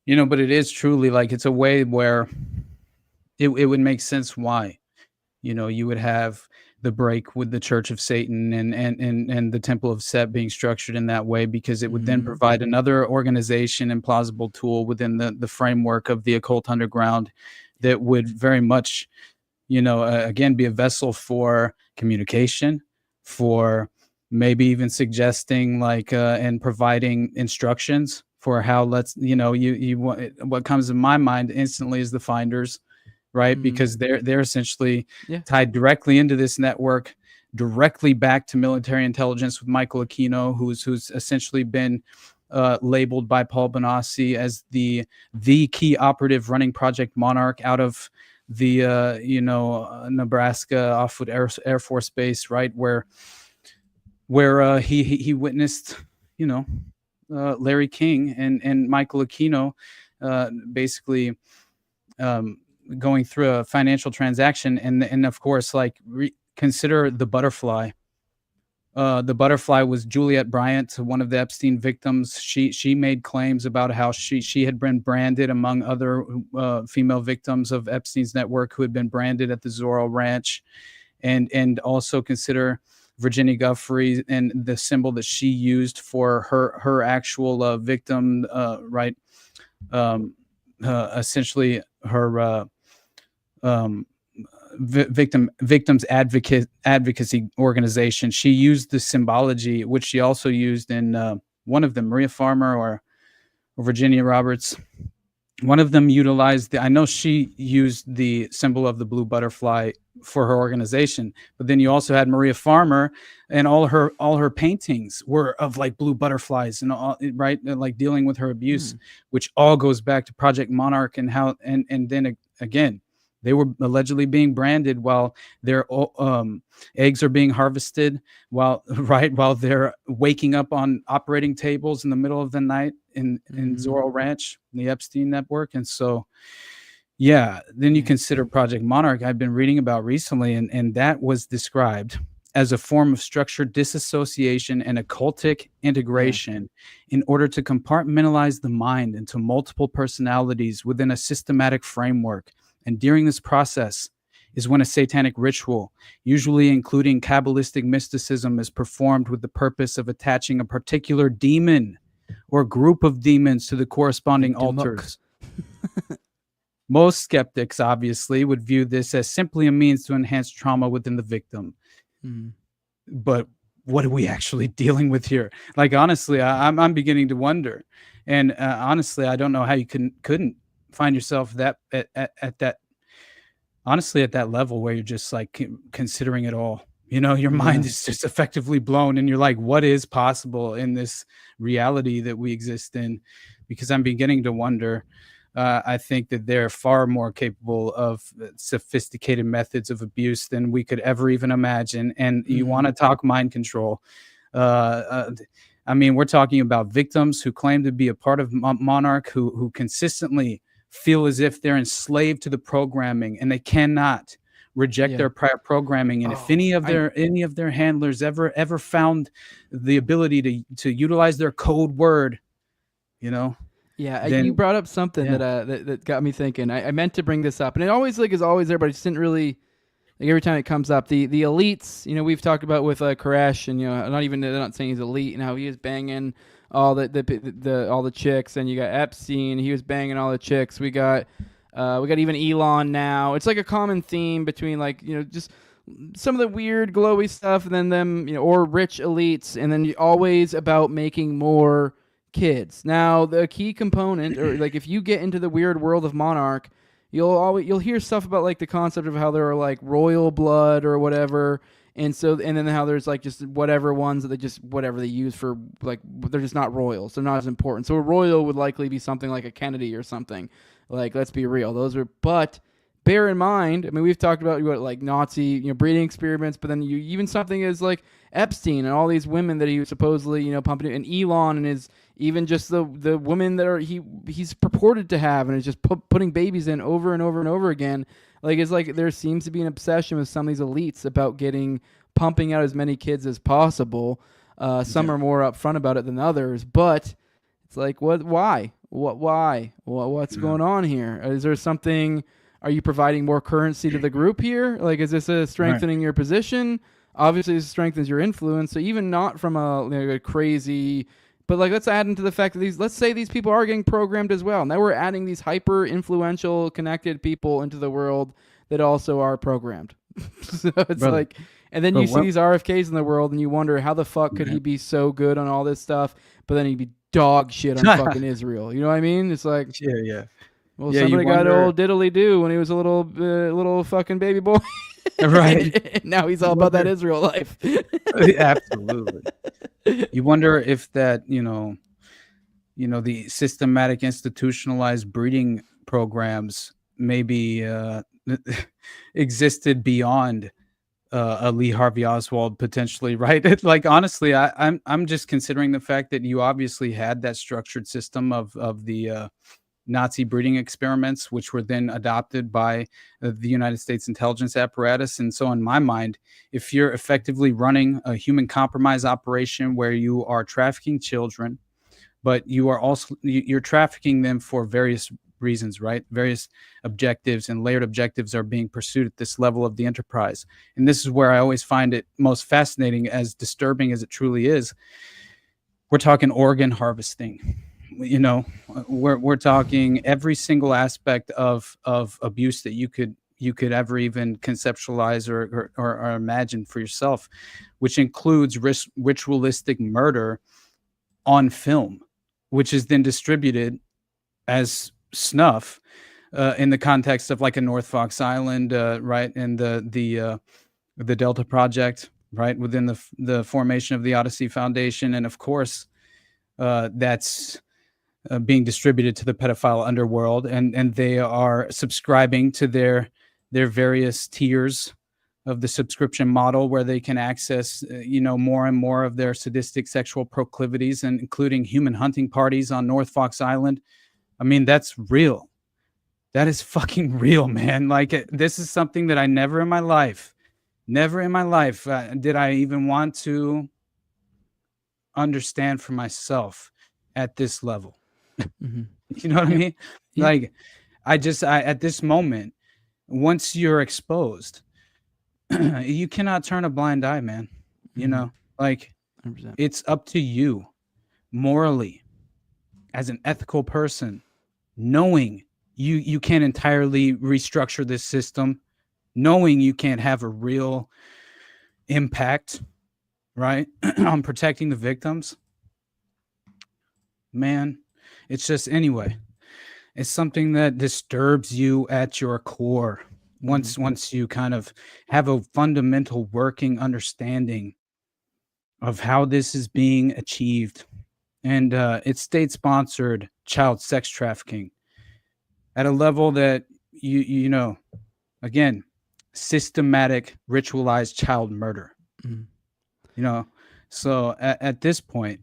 it is truly like it's a way where it would make sense why, you would have the break with the Church of Satan and the Temple of Set being structured in that way, because it would then provide another organization and plausible tool within the framework of the occult underground that would very much, again, be a vessel for communication, for maybe even suggesting like and providing instructions for how what comes in my mind instantly is the finders, right? Because they're essentially tied directly into this network, directly back to military intelligence with Michael Aquino, who's essentially been labeled by Paul Benassi as the key operative running Project Monarch out of the Nebraska Offwood Air Force Base, right, where he witnessed Larry King and Michael Aquino basically going through a financial transaction, and of course, like consider the butterfly. The butterfly was Juliette Bryant, one of the Epstein victims. She made claims about how she had been branded among other female victims of Epstein's network who had been branded at the Zorro Ranch, and also consider Virginia Guffey and the symbol that she used for her actual victim, right? Essentially her victims advocacy organization. She used the symbology, which she also used in one of them, Maria Farmer or Virginia Roberts. One of them utilized I know she used the symbol of the blue butterfly for her organization, but then you also had Maria Farmer, and all her paintings were of like blue butterflies and all, right, like dealing with her abuse, which all goes back to Project Monarch and how and then again they were allegedly being branded while their eggs are being harvested, while they're waking up on operating tables in the middle of the night in Zorro Ranch, the Epstein network. And so, then you consider Project Monarch I've been reading about recently, and that was described as a form of structured disassociation and occultic integration in order to compartmentalize the mind into multiple personalities within a systematic framework. And during this process is when a satanic ritual, usually including Kabbalistic mysticism, is performed with the purpose of attaching a particular demon or group of demons to the corresponding altars. Most skeptics, obviously, would view this as simply a means to enhance trauma within the victim. But what are we actually dealing with here? Like, honestly, I'm beginning to wonder. And honestly, I don't know how you couldn't find yourself at that, honestly, at that level where you're just like considering it all. Your mind is just effectively blown, and you're like, what is possible in this reality that we exist in? Because I'm beginning to wonder. I think that they're far more capable of sophisticated methods of abuse than we could ever even imagine. And you want to talk mind control. I mean, we're talking about victims who claim to be a part of Monarch, who consistently feel as if they're enslaved to the programming and they cannot reject their prior programming. And if any of their handlers ever found the ability to utilize their code word, then, you brought up something that got me thinking. I meant to bring this up, and it always is always there, but I just didn't really like every time it comes up. The elites, we've talked about with Koresh, and they're not saying he's elite and how he is banging all the chicks, and you got Epstein, he was banging all the chicks. We got even Elon now. It's like a common theme between just some of the weird glowy stuff, and then them or rich elites, and then always about making more kids. Now the key component, or like if you get into the weird world of Monarch, you'll hear stuff about like the concept of how there are like royal blood or whatever. And then how there's like just whatever ones that they use for like, they're just not royals. They're not as important. So a royal would likely be something like a Kennedy or something. Like, let's be real. But bear in mind, I mean, we've talked about like Nazi, breeding experiments, but then even something as like Epstein and all these women that he was supposedly, pumping, and Elon and even just the women that he's purported to have, and is just putting babies in over and over and over again. Like, it's like there seems to be an obsession with some of these elites about pumping out as many kids as possible. Some are more upfront about it than others, but it's like, why? What's going on here? Is there something? Are you providing more currency to the group here? Like, is this a strengthening your position? Obviously, this strengthens your influence. So even not from a crazy, but like, let's add into the fact that let's say these people are getting programmed as well. Now we're adding these hyper influential, connected people into the world that also are programmed. So it's like, and then you see these RFKs in the world, and you wonder how the fuck could he be so good on all this stuff, but then he'd be dog shit on fucking Israel. You know what I mean? It's like, yeah. Well, somebody got old diddly do when he was a little fucking baby boy, right? Now he's all about that Israel life. Absolutely. You wonder if that, the systematic institutionalized breeding programs maybe existed beyond a Lee Harvey Oswald potentially, right? Like, honestly, I'm just considering the fact that you obviously had that structured system of the Nazi breeding experiments, which were then adopted by the United States intelligence apparatus. And so in my mind, if you're effectively running a human compromise operation where you are trafficking children, but you are also, you're trafficking them for various reasons, right? Various objectives and layered objectives are being pursued at this level of the enterprise. And this is where I always find it most fascinating, as disturbing as it truly is. We're talking organ harvesting. We're talking every single aspect of abuse that you could ever even conceptualize or imagine for yourself, which includes ritualistic murder on film, which is then distributed as snuff in the context of like a North Fox Island, right, and the Delta Project, right, within the formation of the Odyssey Foundation, and of course that's being distributed to the pedophile underworld, and they are subscribing to their various tiers of the subscription model, where they can access more and more of their sadistic sexual proclivities, and including human hunting parties on North Fox Island. I mean, that's real. That is fucking real, man. Like, this is something that I never in my life did I even want to understand for myself at this level. Mm-hmm. You know what I mean? Yeah. Like, I at this moment, once you're exposed, you cannot turn a blind eye, man. Like, 100%. It's up to you morally, as an ethical person, knowing you can't entirely restructure this system, knowing you can't have a real impact, right, on protecting the victims. Man, it's just, anyway, it's something that disturbs you at your core once you kind of have a fundamental working understanding of how this is being achieved. And it's state-sponsored child sex trafficking at a level that, again, systematic ritualized child murder. So at this point,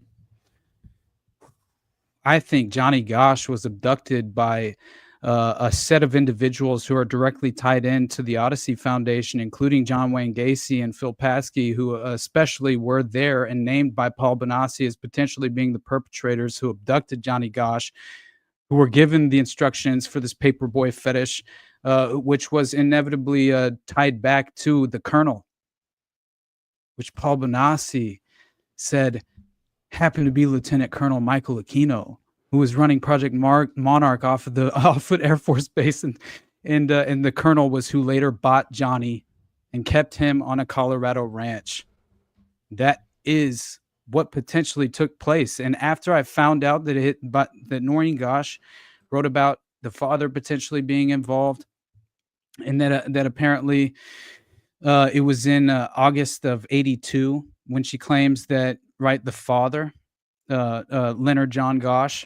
I think Johnny Gosch was abducted by a set of individuals who are directly tied into the Odyssey Foundation, including John Wayne Gacy and Phil Paskey, who especially were there and named by Paul Bonacci as potentially being the perpetrators who abducted Johnny Gosch, who were given the instructions for this paperboy fetish, which was inevitably tied back to the colonel, which Paul Bonacci said happened to be Lieutenant Colonel Michael Aquino, who was running Project Monarch off at Air Force Base, and the colonel was who later bought Johnny and kept him on a Colorado ranch. That is what potentially took place. And after I found out that Noreen Gosch wrote about the father potentially being involved, and that apparently it was in August of '82 when she claims that, right, the father, Leonard John Gosch,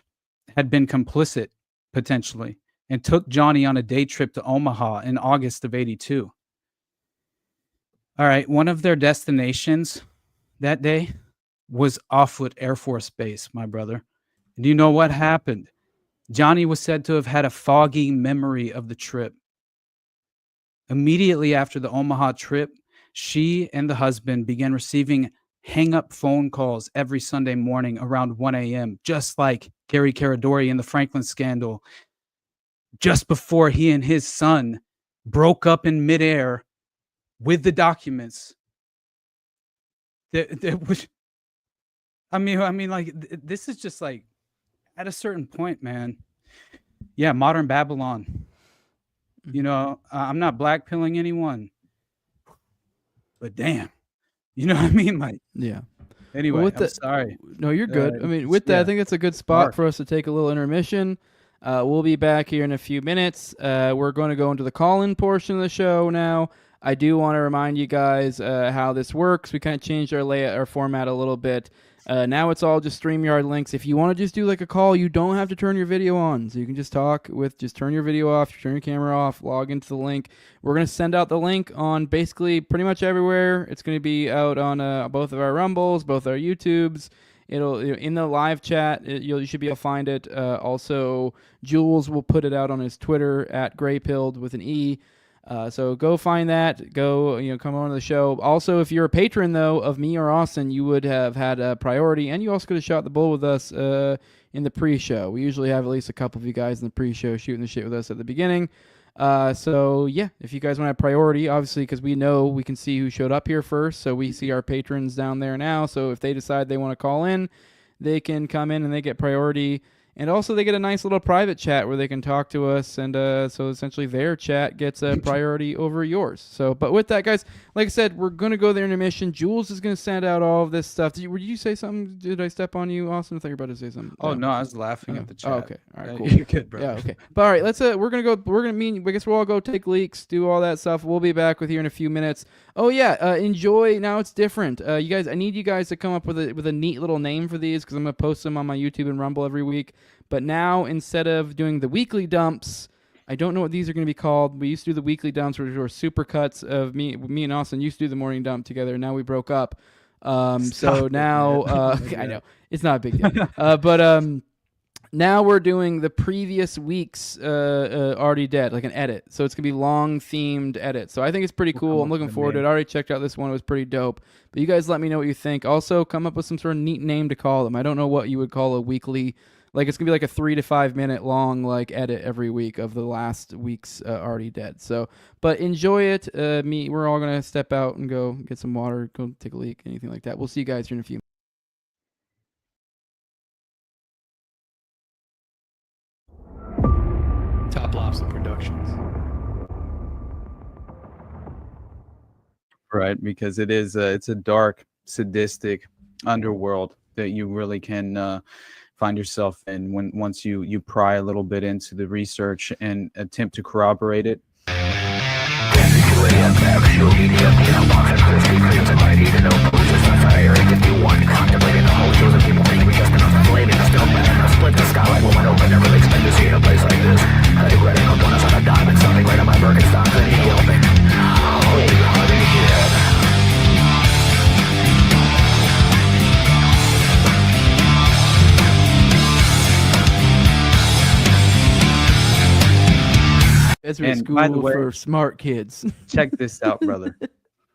had been complicit potentially and took Johnny on a day trip to Omaha in August of '82. All right, one of their destinations that day was Offutt Air Force Base, my brother. Do you know what happened? Johnny was said to have had a foggy memory of the trip. Immediately after the Omaha trip, she and the husband began receiving hang-up phone calls every Sunday morning around 1 a.m., just like Gary Caradori in the Franklin scandal, just before he and his son broke up in midair with the documents. There was, I mean, like, this is just like, at a certain point, man. Yeah, modern Babylon. You know, I'm not blackpilling anyone, but damn, you know what I mean? Like, yeah. Anyway, well, I'm sorry. No, you're good. I mean, with that, I think it's a good spot for us to take a little intermission. We'll be back here in a few minutes. We're going to go into the call-in portion of the show now. I do want to remind you guys how this works. We kind of changed our layout, our format a little bit. Now it's all just StreamYard links. If you want to just do like a call, you don't have to turn your video on. So you can just talk with, just turn your video off, turn your camera off, log into the link. We're going to send out the link on basically pretty much everywhere. It's going to be out on both of our Rumbles, both our YouTubes. It'll in the live chat. You should be able to find it. Also, Jules will put it out on his Twitter at Graypilled with an E. So go find that. Go, come on to the show. Also, if you're a patron, though, of me or Austin, you would have had a priority, and you also could have shot the bull with us in the pre-show. We usually have at least a couple of you guys in the pre-show shooting the shit with us at the beginning. So, yeah, if you guys want to have priority, obviously, because we know we can see who showed up here first, so we see our patrons down there now. So if they decide they want to call in, they can come in and they get priority. And also, they get a nice little private chat where they can talk to us, and so essentially their chat gets a priority over yours. So, but with that, guys, like I said, we're going to go there in intermission. Jules is going to send out all of this stuff. Did you say something? Did I step on you, Austin? I thought you were about to say something. Oh, no, I was laughing at the chat. Oh, okay. All right, cool. You're good, bro. Yeah, okay. But all right, let's, we're going to go, I guess we'll all go take leaks, do all that stuff. We'll be back with you in a few minutes. Oh, yeah, enjoy. Now it's different. You guys, I need you guys to come up with a neat little name for these, because I'm going to post them on my YouTube and Rumble every week. But now, instead of doing the weekly dumps, I don't know what these are going to be called. We used to do the weekly dumps, which were super cuts of me and Austin used to do the morning dump together. Now we broke up. So now, I know, it's not a big deal. But now we're doing the previous week's Already Dead, like an edit. So it's going to be long-themed edits. So I think it's pretty cool. I'm looking forward to it. I already checked out this one. It was pretty dope. But you guys let me know what you think. Also, come up with some sort of neat name to call them. I don't know what you would call a weekly. Like, it's going to be like a 3 to 5 minute long, like, edit every week of the last week's Already Dead. So, but enjoy it. We're all going to step out and go get some water, go take a leak, anything like that. We'll see you guys here in a few minutes. Top Lobster Productions. Right, because it's a dark, sadistic underworld that you really can find yourself in once you pry a little bit into the research and attempt to corroborate it. It's a school by the way, for smart kids. Check this out, brother.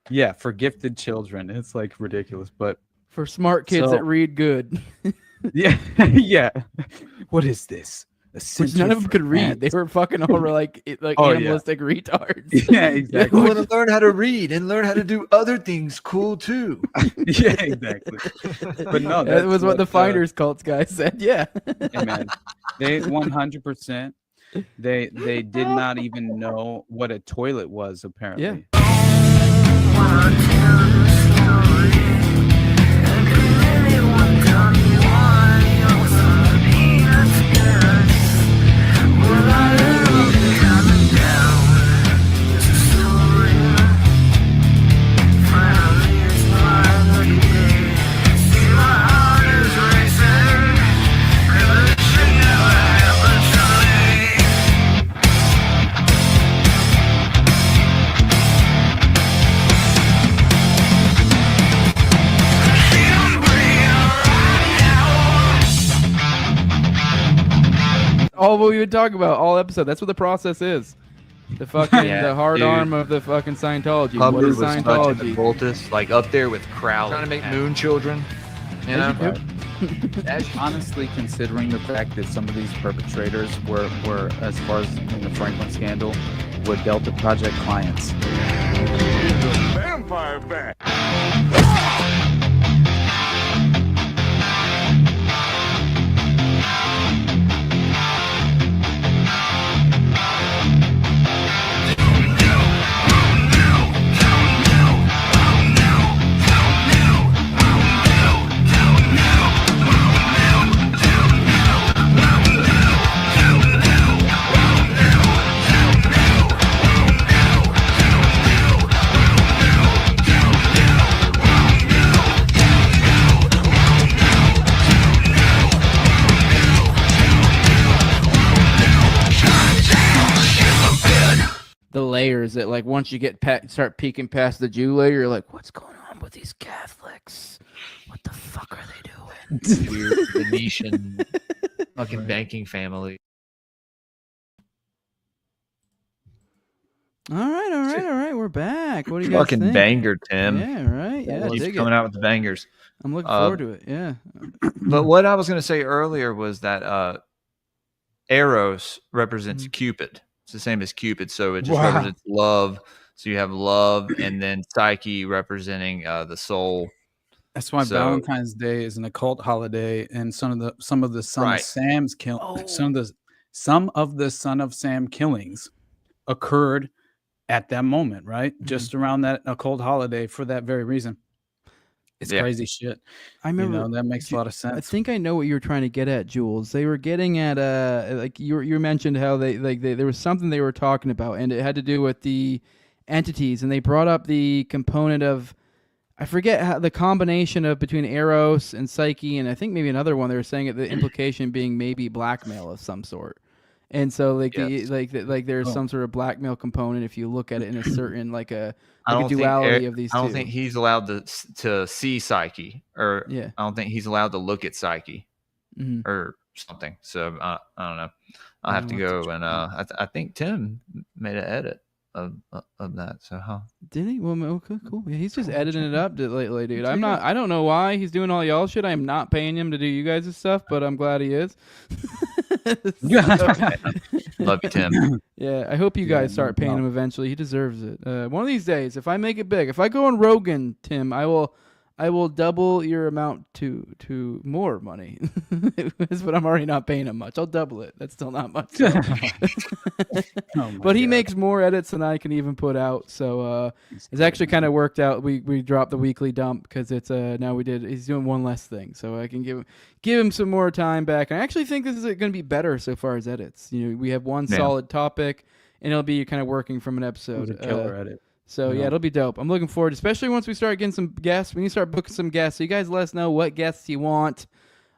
Yeah, for gifted children. It's like ridiculous, but for smart kids that read good. Yeah, yeah. What is this? Which none of them could read. They were fucking all like animalistic retards. Yeah, exactly. You want to learn how to read and learn how to do other things cool too. Yeah, exactly. But no, that was what the Finders cults guys said. Yeah. Hey, man, they 100%. They did not even know what a toilet was, apparently. Yeah. all what we would talk about all episode. That's what the process is. The fucking the hard arm of the fucking Scientology. Hubbard what is was touching the Scientology? Voltus, like up there with Crowley. Trying to make moon children. You know? Honestly, considering the fact that some of these perpetrators were as far as in the Franklin scandal, were Delta Project clients. Vampire bat. The layers that, like, once you get start peeking past the Jew layer, you're like, what's going on with these Catholics? What the fuck are they doing? Weird Venetian fucking banking family. All right. We're back. What do you guys Fucking think? banger, Tim. Yeah, right. Yeah, Keeps dig coming it. out with the bangers. I'm looking forward to it. Yeah. But what I was going to say earlier was that Eros represents Cupid. It's the same as Cupid, so it just represents love. So you have love, and then Psyche representing the soul. That's why Valentine's Day is an occult holiday, and some of the Son of Sam's some of the Son of Sam killings occurred at that moment, right? Just around that occult holiday for that very reason. It's crazy shit. I remember that makes a lot of sense. I think I know what you were trying to get at, Jules. They were getting at like you mentioned how they there was something they were talking about, and it had to do with the entities, and they brought up the component of, I forget how, the combination of between Eros and Psyche, and I think maybe another one. They were saying the implication being maybe blackmail of some sort. And so, like, there's some sort of blackmail component if you look at it in a certain a duality of these two. I don't think he's allowed to see Psyche, or I don't think he's allowed to look at Psyche, or something. So I don't know. I'll have to go and I think Tim made an edit of that. So did he? Well, okay, cool. Yeah, he's just editing it up lately, dude. I don't know why he's doing all y'all shit. I am not paying him to do you guys' stuff, but I'm glad he is. Love you, Tim. Yeah, I hope you guys start paying him eventually. He deserves it. One of these days, if I make it big, if I go on Rogan, Tim, I will double your amount to more money. But I'm already not paying him much. I'll double it. That's still not much. But he makes more edits than I can even put out. So it's actually kind of worked out. We dropped the weekly dump because it's now he's doing one less thing. So I can give him some more time back. And I actually think this is going to be better so far as edits. You know, we have one solid topic, and it'll be kind of working from an episode. It was a killer edit. So yeah, it'll be dope. I'm looking forward, especially once we start getting some guests. We need to start booking some guests. So you guys let us know what guests you want.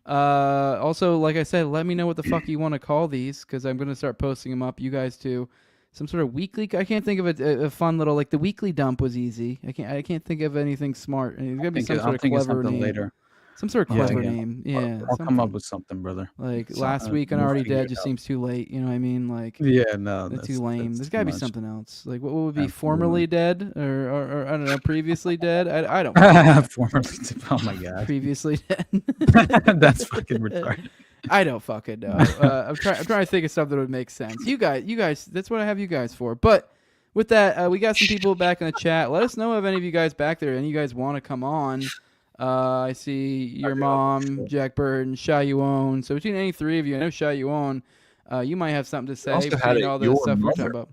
Also, like I said, let me know what the fuck you want to call these, because I'm going to start posting them up. You guys too. Some sort of weekly. I can't think of a fun little, like the weekly dump was easy. I can't think of anything smart. There's got to be some sort of clever name. Later. Some sort of clever name. Yeah. I'll come up with something, brother. Like last week on Already Dead just seems too late. You know what I mean? Like, yeah, no, that's too lame. There's got to be something else. Like, what would be formerly dead, or I don't know, previously dead? I don't know. Formerly dead. Oh my god. Previously dead. That's fucking retarded. I don't fucking know. I'm trying to think of something that would make sense. You guys, that's what I have you guys for. But with that, we got some people back in the chat. Let us know if any of you guys back there, any of you guys want to come on. I see your mom, Jack Bird, and Sha Yuon. So between any three of you, I know Sha Yuon, you might have something to say. Also had all the stuff we're talking about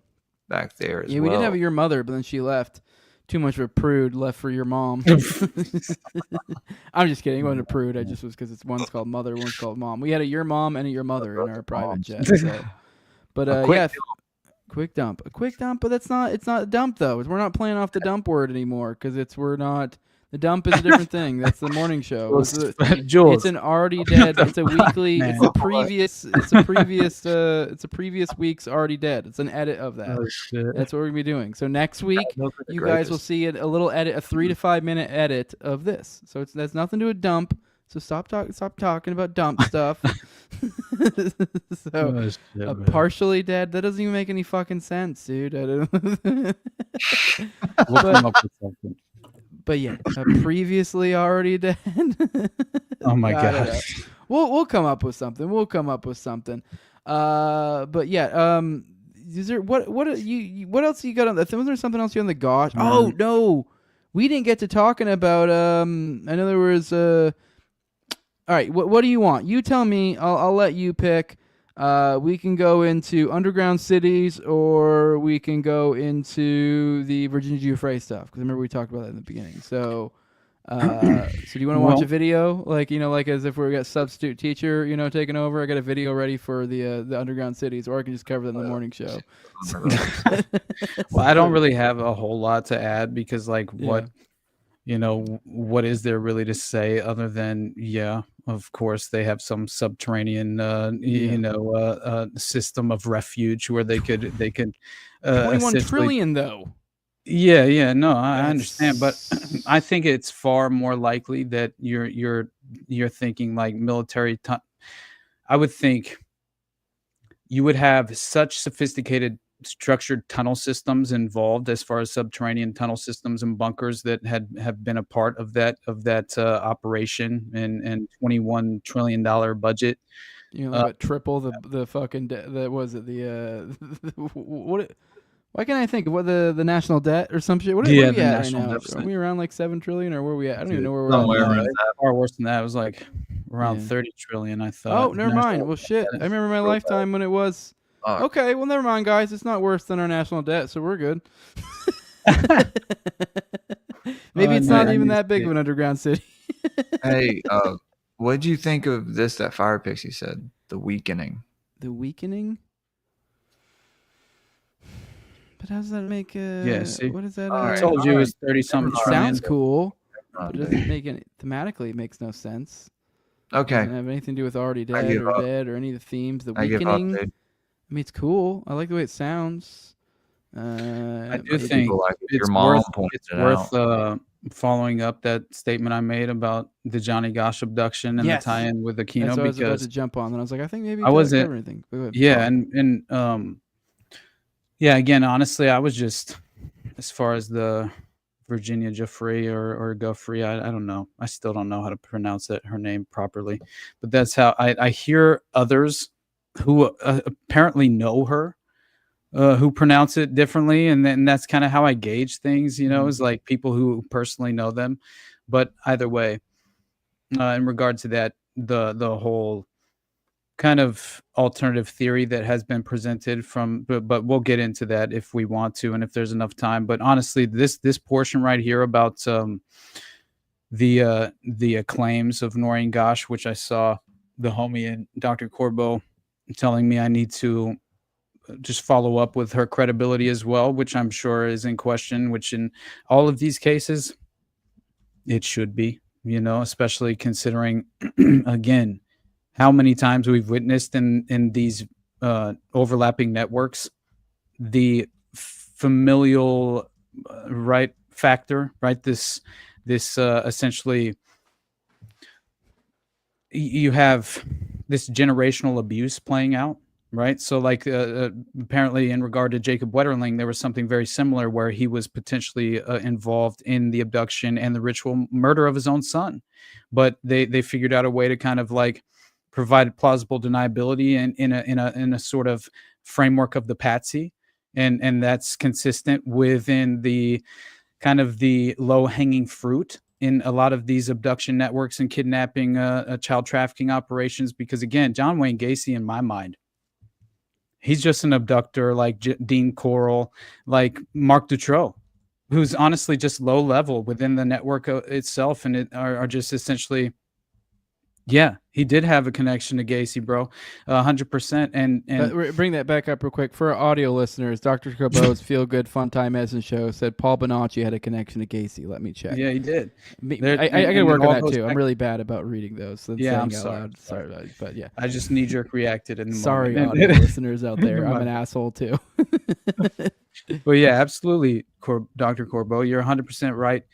back there as well. Yeah, we did have your mother, but then she left. Too much of a prude, left for your mom. I'm just kidding. It wasn't a prude. I just was because one's called mother, one's called mom. We had a your mom and a your mother in our private chat. So. But quick dump, but it's not a dump though. We're not playing off the dump word anymore because we're not. The dump is a different thing. That's the morning show. It's an already dead. It's a weekly. It's a previous week's already dead. It's an edit of that. Oh, shit. That's what we're gonna be doing. So next week, you guys will see a little edit, a 3 to 5 minute edit of this. So that's nothing to a dump. So stop talking about dumb stuff. So partially dead. That doesn't even make any fucking sense, dude. I don't We'll come up with something. But yeah, previously already dead. Oh my god. We'll come up with something. But yeah, is there what else you got on? Was there something else you on the Gosch? Oh no, we didn't get to talking about. I know there was. All right, what do you want? You tell me. I'll let you pick. We can go into underground cities, or we can go into the Virginia Giuffre stuff. Because remember we talked about that in the beginning. So, so do you want to watch a video, like as if we got substitute teacher, taking over? I got a video ready for the underground cities, or I can just cover them in the morning show. Well, I don't really have a whole lot to add because, what is there really to say other than, of course, they have some subterranean, system of refuge where they could 21 trillion though. Yeah, no, I understand, but I think it's far more likely that you're thinking like military. I would think you would have such sophisticated structured tunnel systems involved as far as subterranean tunnel systems and bunkers that have been a part of that operation and $21 trillion budget. Triple the fucking what? Why can't I think of what the national debt or some shit? What are we at right now? Deficit. Are we around like 7 trillion or where are we at? I don't even know where we're at. Far worse than that. It was like around 30 trillion, I thought. Oh, never mind. Well, shit. I remember my lifetime when it was. Okay, well, never mind, guys. It's not worse than our national debt, so we're good. Maybe it's not even that big of an underground city. Hey, what did you think of this that Fire Pixie said? The weakening. The weakening? But how does that make see? What is that? I told you it was 30-something trillion. Sounds cool, but it doesn't make any thematically. It makes no sense. Okay. It doesn't have anything to do with already dead or any of the themes. The weakening. I mean, it's cool. I like the way it sounds. I do think it's worth following up that statement I made about the Johnny Gosch abduction and the tie-in with Aquino. That's what I was about to jump on, and I was like, I think maybe I wasn't cover anything. Again, honestly, I was just, as far as the Virginia Giuffre or Guffrey, I don't know. I still don't know how to pronounce her name properly, but that's how I hear others who apparently know her, who pronounce it differently, and then that's kind of how I gauge things. Is like people who personally know them. But either way, in regard to that, the whole kind of alternative theory that has been presented but we'll get into that if we want to and if there's enough time. But honestly, this portion right here about the claims of Noreen Gosch, which I saw the homie and Dr. Corbeau telling me I need to just follow up with her credibility as well, which I'm sure is in question, which in all of these cases, it should be, especially considering, again, how many times we've witnessed in these overlapping networks, the familial factor, right? This essentially, you have this generational abuse playing out, right? So apparently in regard to Jacob Wetterling, there was something very similar where he was potentially involved in the abduction and the ritual murder of his own son. But they figured out a way to kind of provide plausible deniability in a sort of framework of the patsy. And that's consistent within the kind of the low hanging fruit in a lot of these abduction networks and kidnapping, child trafficking operations, because again, John Wayne Gacy, in my mind, he's just an abductor like Dean Corll, like Mark Dutroux, who's honestly just low level within the network itself, and are just essentially, he did have a connection to Gacy, bro, 100%. And bring that back up real quick for our audio listeners. Dr. Corbeau's Feel Good Fun Time Medicine Show said Paul Bonacci had a connection to Gacy. Let me check. Yeah, he did. I got to work on that too. I'm really bad about reading those. I'm sorry. Sorry about it, but yeah, I just knee-jerk reacted in the sorry, moment. audio listeners out there. I'm an asshole too. Well, yeah, absolutely, Dr. Corbeau, you're 100% right.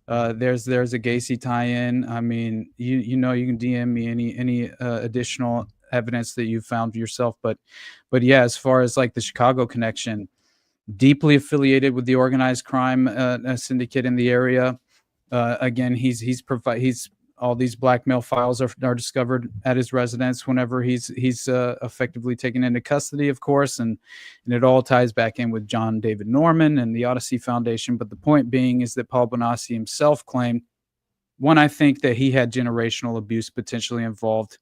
There's a Gacy tie-in. I mean, you know, you can DM me any additional evidence that you found yourself, but yeah, as far as like the Chicago connection, deeply affiliated with the organized crime syndicate in the area. Again, he's all these blackmail files are discovered at his residence whenever he's effectively taken into custody, of course, and it all ties back in with John David Norman and the Odyssey Foundation. But the point being is that Paul Bonacci himself claimed, one, I think that he had generational abuse potentially involved.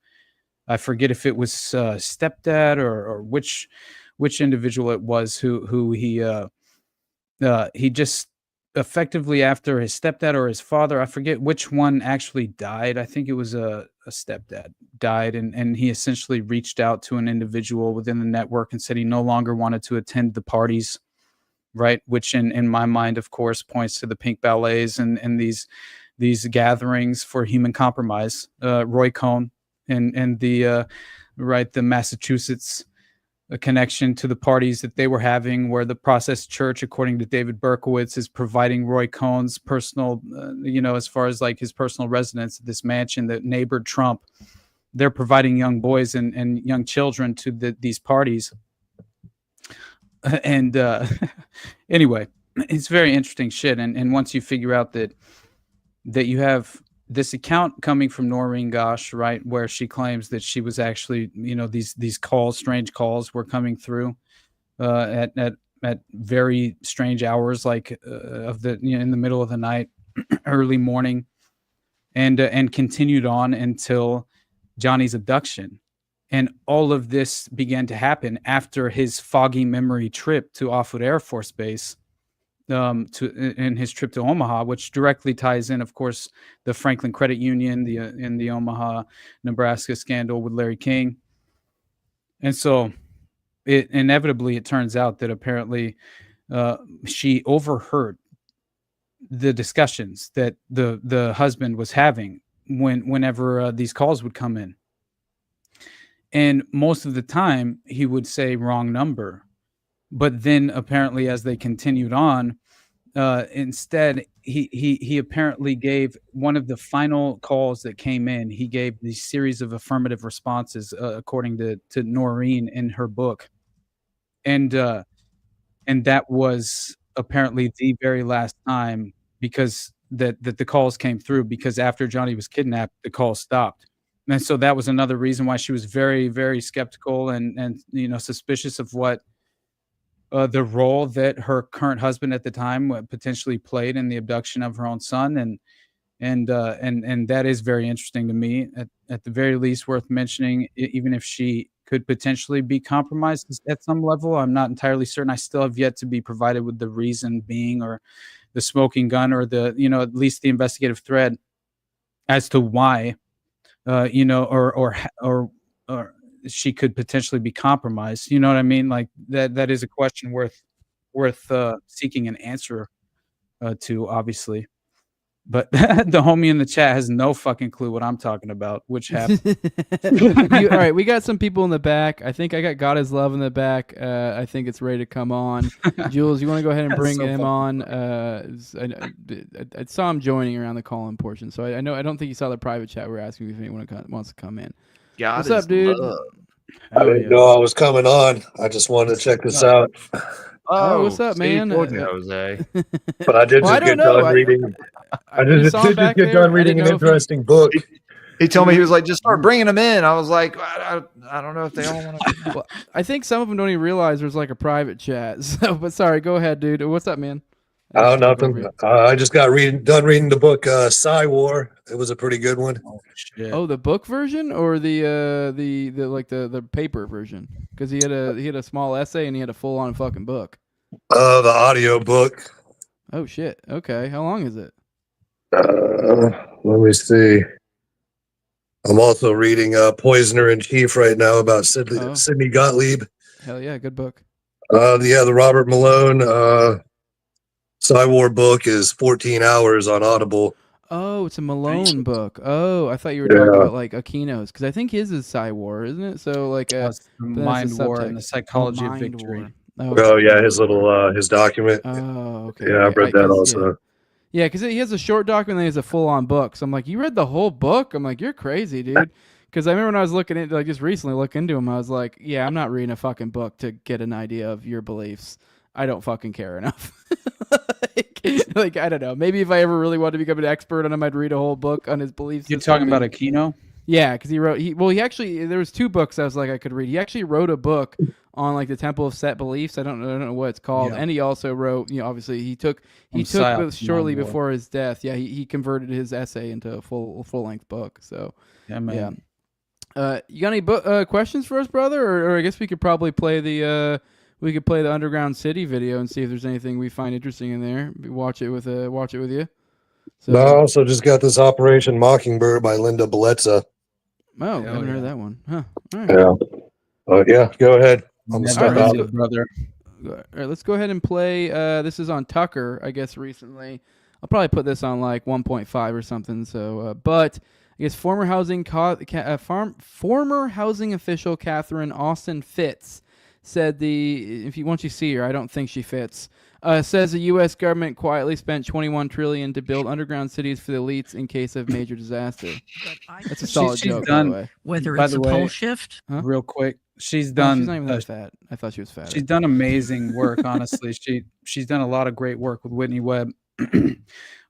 I forget if it was stepdad or which individual it was who he just effectively, after his stepdad or his father, I forget which one actually died. I think it was a stepdad died, and he essentially reached out to an individual within the network and said he no longer wanted to attend the parties, right? Which in my mind, of course, points to the pink ballets and these gatherings for human compromise. Roy Cohn and the Massachusetts connection to the parties that they were having, where the Process Church, according to David Berkowitz, is providing Roy Cohn's personal, as far as like his personal residence, this mansion that neighbored Trump. They're providing young boys and young children to these parties. And anyway, it's very interesting shit. And once you figure out that you have this account coming from Noreen Gosch, right, where she claims that she was actually, these calls, strange calls were coming through at very strange hours, like in the middle of the night, early morning, and continued on until Johnny's abduction. And all of this began to happen after his foggy memory trip to Offutt Air Force Base, in his trip to Omaha, which directly ties in, of course, the Franklin Credit Union, in the Omaha, Nebraska scandal with Larry King. And so it turns out that apparently she overheard the discussions that the husband was having whenever these calls would come in. And most of the time he would say wrong number. But then apparently, as they continued on, instead, he apparently gave one of the final calls that came in. He gave these series of affirmative responses, according to Noreen in her book. And that was apparently the very last time, because that the calls came through, because after Johnny was kidnapped, the call stopped. And so that was another reason why she was very, very skeptical and suspicious of what the role that her current husband at the time potentially played in the abduction of her own son. And that is very interesting to me. At the very least, worth mentioning, even if she could potentially be compromised at some level. I'm not entirely certain. I still have yet to be provided with the reason being, or the smoking gun, or at least the investigative thread as to why, or she could potentially be compromised. You know what I mean? Like that is a question worth seeking an answer to, obviously. But the homie in the chat has no fucking clue what I'm talking about, which happened. All right, we got some people in the back. I think I got God Is Love in the back. I think it's ready to come on. Jules, you want to go ahead and bring him on? I saw him joining around the call-in portion, so I don't think you saw the private chat. We're asking if anyone wants to come in. What's up, dude? I didn't know I was coming on. I just wanted to check this out. Oh, what's up, man? Jose. But I did just get done reading. I did just get done reading an interesting book. He told me, he was like, just start bringing them in. I was like, I don't know if they all want to. Well, I think some of them don't even realize there's like a private chat. So, but sorry, go ahead, dude. What's up, man? Oh, nothing. I just got done reading the book Psy War. It was a pretty good one. Oh, shit. Oh, the book version or the paper version? Because he had a small essay and he had a full on fucking book. The audio book. Oh shit. Okay, how long is it? Let me see. I'm also reading Poisoner in Chief right now about Sidney Gottlieb. Hell yeah, good book. The Robert Malone Psy War book is 14 hours on Audible. Oh, it's a Malone book. Oh, I thought you were talking about like Aquino's, because I think his is Psy War, isn't it? So like Mind War and the Psychology of Victory. Oh yeah, his little his document. Oh, okay. Yeah, I've read that also. Yeah, because he has a short document and then he has a full-on book. So I'm like, you read the whole book? I'm like, you're crazy, dude. Because I remember when I was looking at, like, just recently looking into him, I was like, yeah, I'm not reading a fucking book to get an idea of your beliefs. I don't fucking care enough. like, I don't know. Maybe if I ever really wanted to become an expert on him, I'd read a whole book on his beliefs. You're talking about Aquino? Yeah, because he actually, there was 2 books I was like I could read. He actually wrote a book on like the Temple of Set beliefs. I don't know what it's called. Yeah. And he also wrote, obviously he took shortly before his death. Yeah, he converted his essay into a full length book. So yeah, man. Yeah. You got any questions for us, brother? Or I guess we could probably play the Underground City video and see if there's anything we find interesting in there. Watch it with you. So, I also just got this Operation Mockingbird by Linda Belezza. Oh, I haven't heard that one. Huh. All Yeah. right. Yeah, go ahead. Brother. All right, let's go ahead and play. This is on Tucker, I guess, recently. I'll probably put this on like 1.5 or something. So, but I guess former housing official Catherine Austin Fitz said once you see her, I don't think she fits. Says the U.S. government quietly spent $21 trillion to build underground cities for the elites in case of major disaster. That's a solid joke, by the way. Whether it's a pole shift, real quick, she's done. She's not even that fat. I thought she was fat. She's done amazing work. Honestly, she's done a lot of great work with Whitney Webb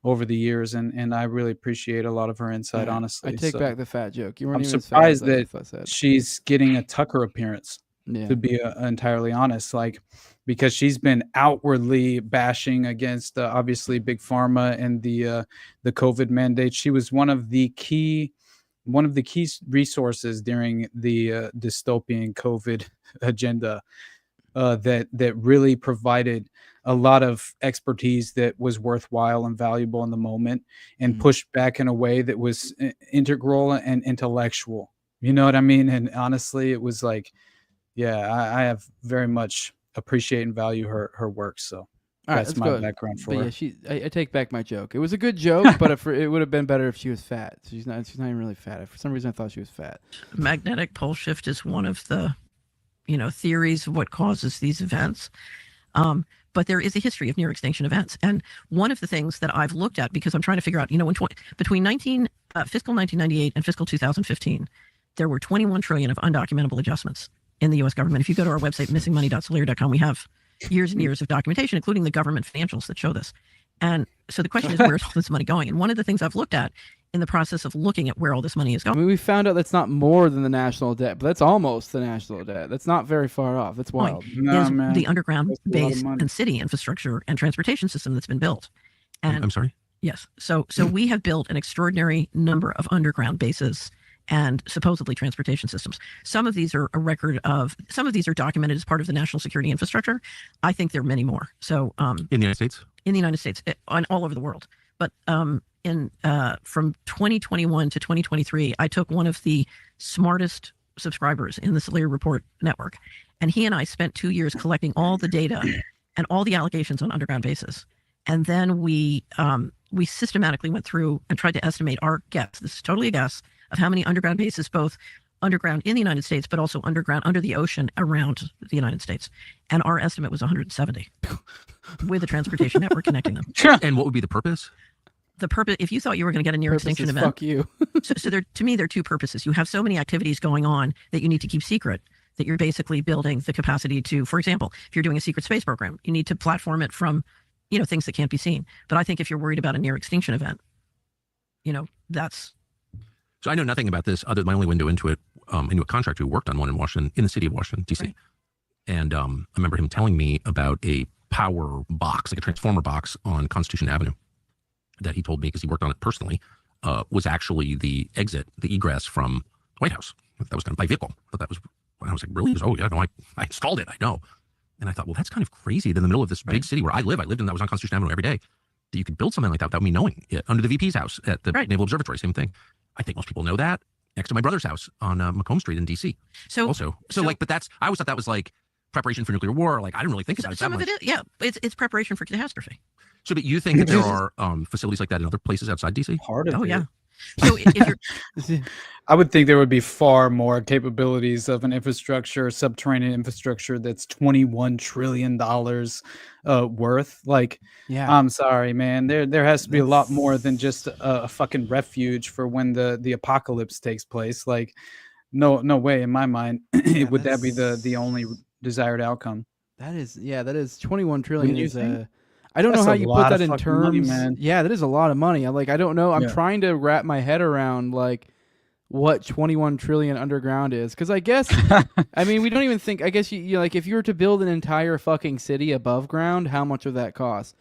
over the years, and I really appreciate a lot of her insight. Honestly, I take back the fat joke. You weren't I'm even surprised as fat that she's getting a Tucker appearance. Yeah. To be entirely honest, because she's been outwardly bashing against obviously big pharma and the COVID mandate. She was one of the key resources during the dystopian COVID agenda that really provided a lot of expertise that was worthwhile and valuable in the moment, and pushed back in a way that was integral and intellectual. You know what I mean? And honestly, it was like, yeah, I have very much appreciate and value her work. So that's my background for her. Yeah, I take back my joke. It was a good joke, but it would have been better if she was fat. She's not even really fat. For some reason, I thought she was fat. Magnetic pole shift is one of the, theories of what causes these events. But there is a history of near extinction events. And one of the things that I've looked at, because I'm trying to figure out, between fiscal 1998 and fiscal 2015, there were 21 trillion of undocumentable adjustments in the U.S. government. If you go to our website, missingmoney.solera.com, we have years and years of documentation, including the government financials that show this. And so the question is, where's all this money going? And one of the things I've looked at in the process of looking at where all this money is going. I mean, we found out that's not more than the national debt, but that's almost the national debt. That's not very far off. That's wild. The underground base and city infrastructure and transportation system that's been built. And I'm sorry? Yes. So we have built an extraordinary number of underground bases and supposedly transportation systems. Some of these are some of these are documented as part of the national security infrastructure. I think there are many more. So in the United States? In the United States, all over the world. But from 2021 to 2023, I took one of the smartest subscribers in the Solera Report network, and he and I spent 2 years collecting all the data and all the allegations on underground bases. And then we systematically went through and tried to estimate our guess. This is totally a guess of how many underground bases, both underground in the United States, but also underground under the ocean around the United States. And our estimate was 170 with a transportation network connecting them. And what would be the purpose? The purpose, if you thought you were going to get a near extinction event, fuck you. so to me, there are 2 purposes. You have so many activities going on that you need to keep secret that you're basically building the capacity to, for example, if you're doing a secret space program, you need to platform it from, things that can't be seen. But I think if you're worried about a near extinction event, that's. So I know nothing about this other than my only window into it, into a contractor who worked on one in Washington, in the city of Washington, D.C. Right. And I remember him telling me about a power box, like a transformer box on Constitution Avenue, that he told me, because he worked on it personally, was actually the egress from the White House. That was done by vehicle. But that was, I was like, really? He goes, oh, yeah, no, I installed it, I know. And I thought, well, that's kind of crazy that in the middle of this big city where I lived in, that was on Constitution Avenue every day, that you could build something like that without me knowing it. Under the VP's house at the Naval Observatory, same thing. I think most people know that. Next to my brother's house on Macomb Street in D.C. So but that's, I always thought that was like preparation for nuclear war. Like, I didn't really think about it that much. Some of it is, it's preparation for catastrophe. So, but you think that there are facilities like that in other places outside D.C.? Yeah. So if you're I would think there would be far more capabilities of an infrastructure, subterranean infrastructure that's $21 trillion worth. Like, Yeah. I'm sorry, man. There has to be a lot more than just a fucking refuge for when the apocalypse takes place. Like, no way in my mind would that be the only desired outcome. That is 21 trillion Wouldn't you is think? I don't know That's how a you put lot that of in fucking money, terms. man. Yeah, that is a lot of money. I don't know. I'm Yeah. trying to wrap my head around like what 21 trillion underground is, because I guess I mean we don't even think. I guess you like if you were to build an entire fucking city above ground, how much would that cost?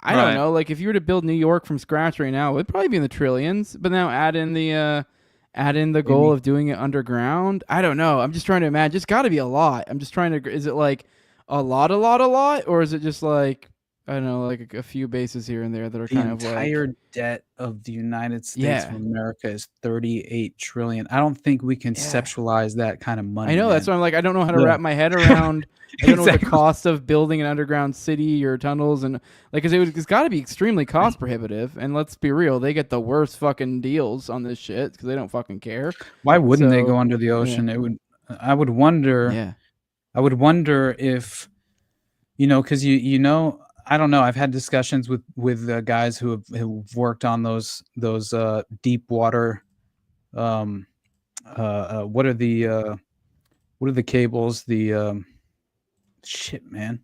I don't know. Like if you were to build New York from scratch right now, it would probably be in the trillions. But now add in the goal of doing it underground. I don't know. I'm just trying to imagine. It's got to be a lot. I'm just trying to. Is it like a lot, or is it just like I don't know, like a few bases here and there that are The kind of like entire debt of the United States of America is 38 trillion. I don't think we conceptualize that kind of money. I know, man. that's why I'm like, I don't know how to wrap my head around. I don't know what the cost of building an underground city or tunnels and like, cause it's got to be extremely cost prohibitive. And let's be real, they get the worst fucking deals on this shit because they don't fucking care. Why wouldn't they go under the ocean? It would. I would wonder. Yeah. I would wonder if, because you know. I don't know. I've had discussions with guys who've worked on those deep water. What are the cables? The shit, man.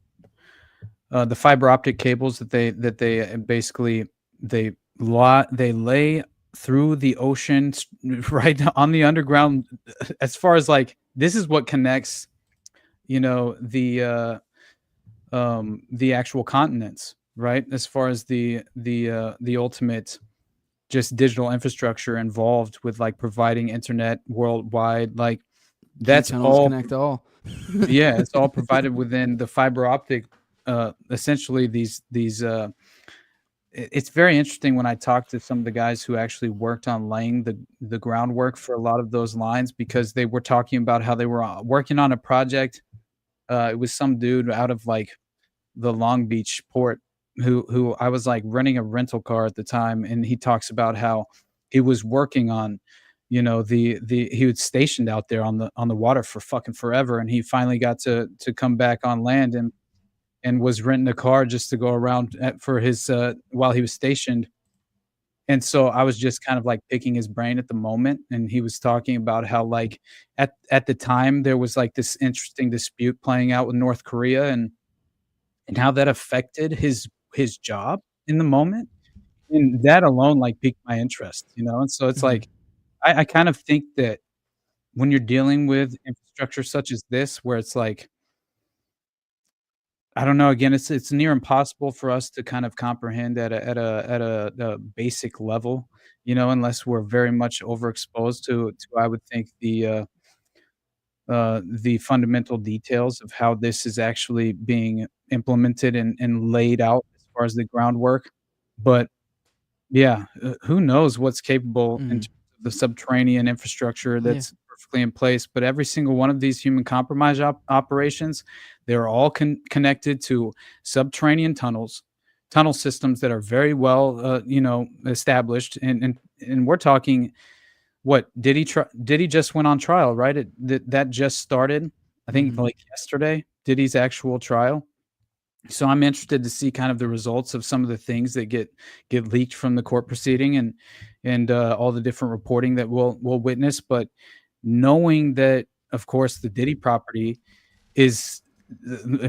The fiber optic cables that they basically they lay through the ocean right on the underground. As far as like this is what connects, the actual continents, right? As far as the ultimate just digital infrastructure involved with like providing internet worldwide, like that's all connect all. Yeah, it's all provided within the fiber optic. Essentially, these it's very interesting when I talk to some of the guys who actually worked on laying the groundwork for a lot of those lines, because they were talking about how they were working on a project. It was some dude out of like the Long Beach port who I was like renting a rental car at the time, and he talks about how he was working on, he was stationed out there on the water for fucking forever, and he finally got to come back on land and was renting a car just to go around for his while he was stationed. And so I was just kind of like picking his brain at the moment, and he was talking about how like at the time there was like this interesting dispute playing out with North Korea and how that affected his job in the moment. And that alone like piqued my interest, And so it's like I kind of think that when you're dealing with infrastructure such as this, where it's like I don't know. Again, it's near impossible for us to kind of comprehend at a basic level, unless we're very much overexposed to I would think the fundamental details of how this is actually being implemented and laid out as far as the groundwork. But yeah, who knows what's capable in terms of the subterranean infrastructure that's perfectly in place. But every single one of these human compromise operations, they're all connected to subterranean tunnel systems that are very well, established. And we're talking, what did he just went on trial, right? That just started, I think, like yesterday, Diddy's actual trial. So I'm interested to see kind of the results of some of the things that get leaked from the court proceeding and all the different reporting that we'll witness. But knowing that, of course, the Diddy property is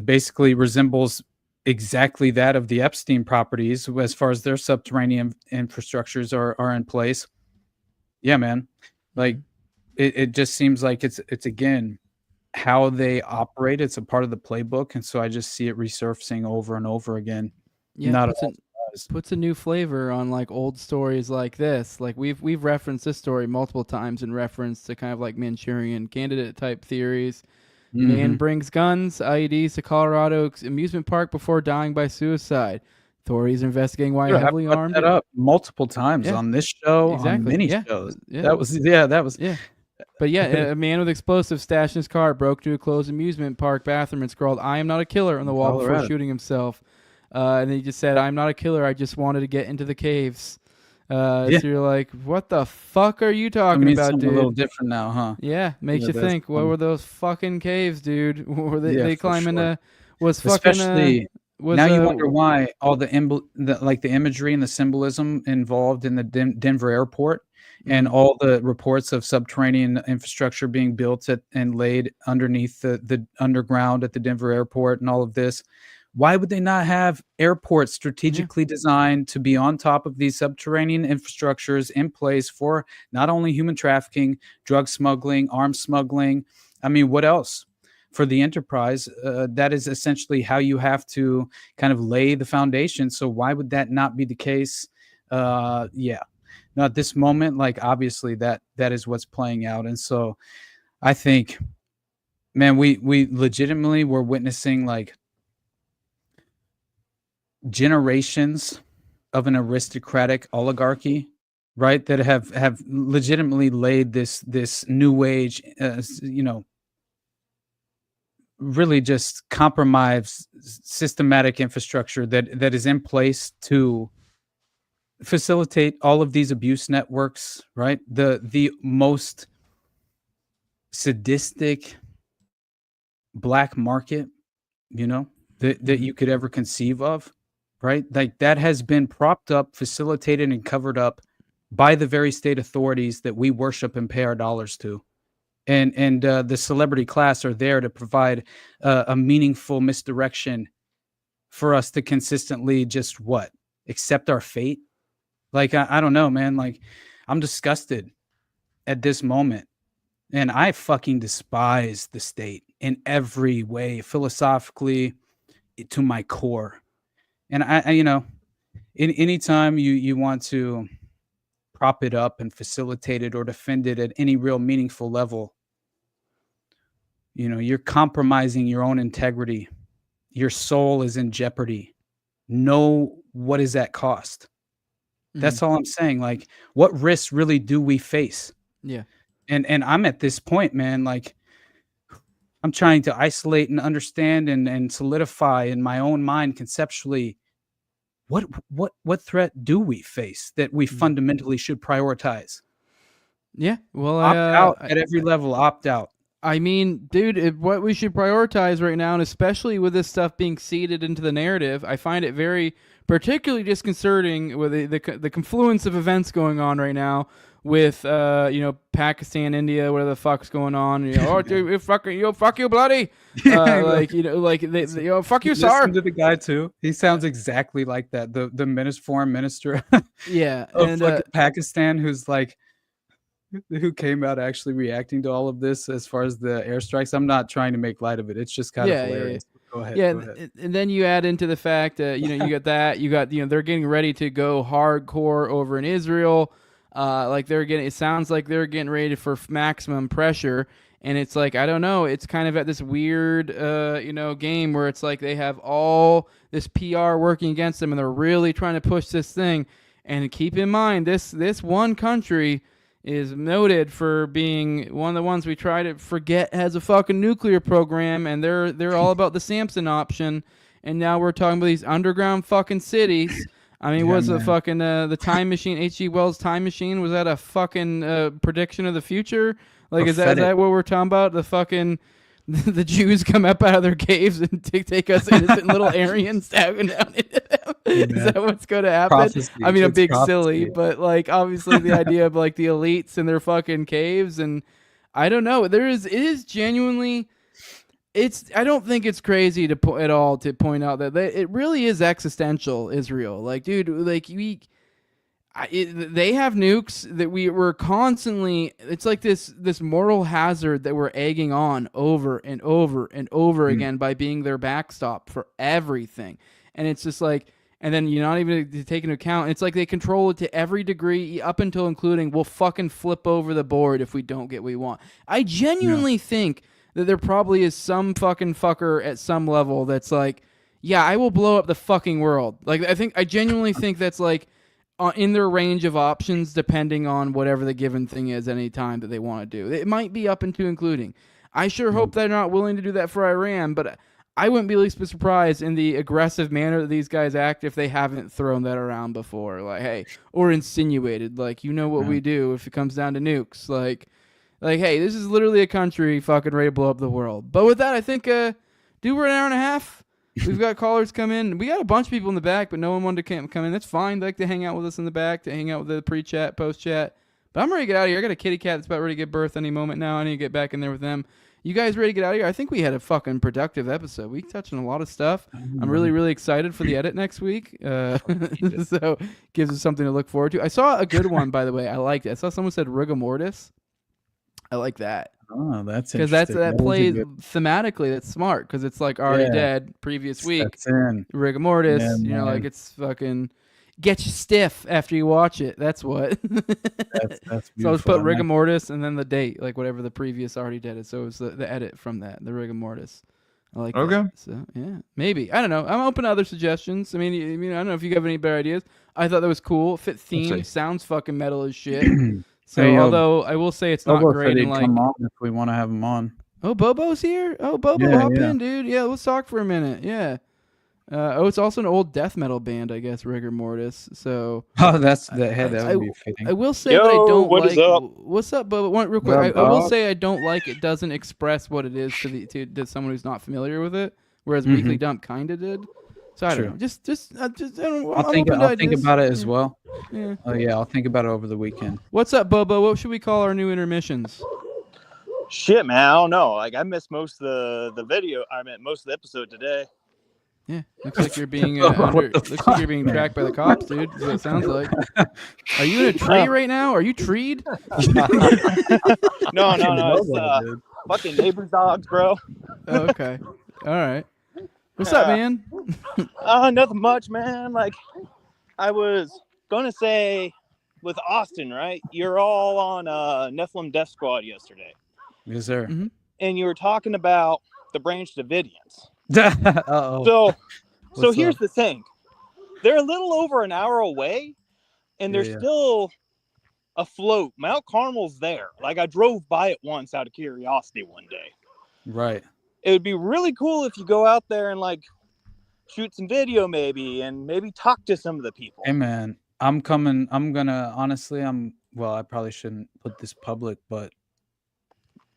basically resembles exactly that of the Epstein properties as far as their subterranean infrastructures are in place. Yeah, man. Like it just seems like it's again how they operate. It's a part of the playbook, and so I just see it resurfacing over and over again. Yeah, puts a new flavor on like old stories like this. Like we've referenced this story multiple times in reference to kind of like Manchurian candidate type theories. Man brings guns, IEDs to Colorado amusement park before dying by suicide. Authorities are investigating why heavily armed. That up multiple times on this show, on many shows. That was. But yeah, a man with explosives stashed in his car broke into a closed amusement park bathroom and scrawled, "I am not a killer" on the wall before shooting himself. And then he just said, "I'm not a killer. I just wanted to get into the caves." Yeah. So you're like, what the fuck are you It talking means about, something dude? a little different now, huh? Yeah, makes Yeah, you that's think. What funny. were those fucking caves, dude? Were they, Yeah, they for climbing sure. was fucking Especially was now, you wonder why all the imagery and the symbolism involved in the Denver airport, and all the reports of subterranean infrastructure being built and laid underneath the underground at the Denver airport, and all of this. Why would they not have airports strategically designed to be on top of these subterranean infrastructures in place for not only human trafficking, drug smuggling, arms smuggling? I mean, what else? For the enterprise, that is essentially how you have to kind of lay the foundation. So why would that not be the case? Yeah, now at this moment, like obviously that is what's playing out. And so I think, man, we legitimately were witnessing like generations of an aristocratic oligarchy, right, that have legitimately laid this new age, really just compromise systematic infrastructure that is in place to facilitate all of these abuse networks, right? The most sadistic black market, that you could ever conceive of, right? Like that has been propped up, facilitated, and covered up by the very state authorities that we worship and pay our dollars to. And the celebrity class are there to provide a meaningful misdirection for us to consistently just accept our fate. Like, I don't know, man. Like, I'm disgusted at this moment, and I fucking despise the state in every way, philosophically, to my core. And I anytime you want to prop it up and facilitate it or defend it at any real meaningful level, you're compromising your own integrity. Your soul is in jeopardy. Know what is at cost. That's all I'm saying. Like, what risks really do we face? Yeah. And I'm at this point, man, like I'm trying to isolate and understand and solidify in my own mind conceptually what threat do we face that we fundamentally should prioritize? Yeah. Well, opt out at every level, opt out. I mean, dude, what we should prioritize right now, and especially with this stuff being seeded into the narrative, I find it very particularly disconcerting with the confluence of events going on right now with Pakistan, India, whatever the fuck's going on. Oh, dude, fuck you, bloody. Fuck you, sir. Listen to the guy too. He sounds exactly like that. The foreign minister. Yeah, of Pakistan, who came out actually reacting to all of this as far as the airstrikes. I'm not trying to make light of it. It's just kind of hilarious. Yeah. Go ahead. Yeah, go ahead. And then you add into the fact that you got that, they're getting ready to go hardcore over in Israel. It sounds like they're getting ready for maximum pressure. And it's like, I don't know, it's kind of at this weird, game where it's like they have all this PR working against them and they're really trying to push this thing. And keep in mind, this one country is noted for being one of the ones we try to forget has a fucking nuclear program, and they're all about the Samson option. And now we're talking about these underground fucking cities. I mean, was the fucking the time machine, H.G. Wells' time machine? Was that a fucking prediction of the future? Like, is that what we're talking about? The fucking the Jews come up out of their caves and take us innocent little Aryans down into them. Is that what's going to happen? Prophecy. I mean, I'm It's being prophecy. silly, but like obviously the idea of like the elites in their fucking caves, and I don't know. It is genuinely. I don't think it's crazy at all to point out that it really is existential, Israel. Like, dude, like they have nukes that we're constantly. It's like this moral hazard that we're egging on over and over and over again by being their backstop for everything. And it's just like, and then you're not even taking into account. It's like they control it to every degree, up until including we'll fucking flip over the board if we don't get what we want. I genuinely think that there probably is some fucking fucker at some level that's like, yeah, I will blow up the fucking world. Like, I genuinely think that's like in their range of options, depending on whatever the given thing is at any time that they want to do. It might be up into including. I sure hope they're not willing to do that for Iran, but I wouldn't be least bit surprised in the aggressive manner that these guys act if they haven't thrown that around before. Like, hey, or insinuated, like, you know what we do if it comes down to nukes. Like, hey, this is literally a country fucking ready to blow up the world. But with that, I think, we're an hour and a half. We've got callers come in. We got a bunch of people in the back, but no one wanted to come in. That's fine. They like to hang out with us in the back, to hang out with the pre-chat, post-chat. But I'm ready to get out of here. I got a kitty cat that's about ready to give birth any moment now. I need to get back in there with them. You guys ready to get out of here? I think we had a fucking productive episode. We touched on a lot of stuff. I'm really, really excited for the edit next week. So gives us something to look forward to. I saw a good one, by the way. I liked it. I saw someone said rigor mortis. I like that. Oh, that's because that plays thematically. That's smart because it's like already dead previous week. Rigor mortis. Yeah, you know, like it's fucking get you stiff after you watch it. That's what. That's so let's put rigor mortis and then the date, like whatever the previous already did it. So it was the edit from that, the rigor mortis. I like that. So yeah, maybe I don't know. I'm open to other suggestions. I mean, I don't know if you have any better ideas. I thought that was cool. Fit theme. Sounds fucking metal as shit. So hey, although I will say it's not great. And like, come on if we want to have him on. Oh, Bobo's here. Oh, Bobo, hop in, dude. Yeah, let's talk for a minute. Yeah. It's also an old death metal band, I guess, rigor mortis. So that's the head. That would be fitting. I will say that I don't like. What's up, Bobo? Real quick, I will say I don't like it. Doesn't express what it is to someone who's not familiar with it, whereas Weekly Dump kind of did. So I don't know. Just I don't know. I'll think about it as well. Yeah. Oh yeah, I'll think about it over the weekend. What's up, Bobo? What should we call our new intermissions? Shit, man, I don't know. Like I missed most of the video. I meant most of the episode today. Yeah, looks like you're being looks like you're being tracked by the cops, dude. That's what it sounds like. Are you in a tree right now? Are you treed? No. It's fucking neighbor's dogs, bro. Oh, okay. All right. What's up, man? Nothing much, man. Like I was gonna say with Austin, right? You're all on Nephilim Death Squad yesterday. Yes, sir. Mm-hmm. And you were talking about the Branch Davidians. Uh-oh. So here's the thing. They're a little over an hour away, and they're still afloat. Mount Carmel's there. Like, I drove by it once out of curiosity one day. Right. It would be really cool if you go out there and, like, shoot some video maybe, and maybe talk to some of the people. Hey, man, I'm coming. I'm going to, honestly, well, I probably shouldn't put this public, but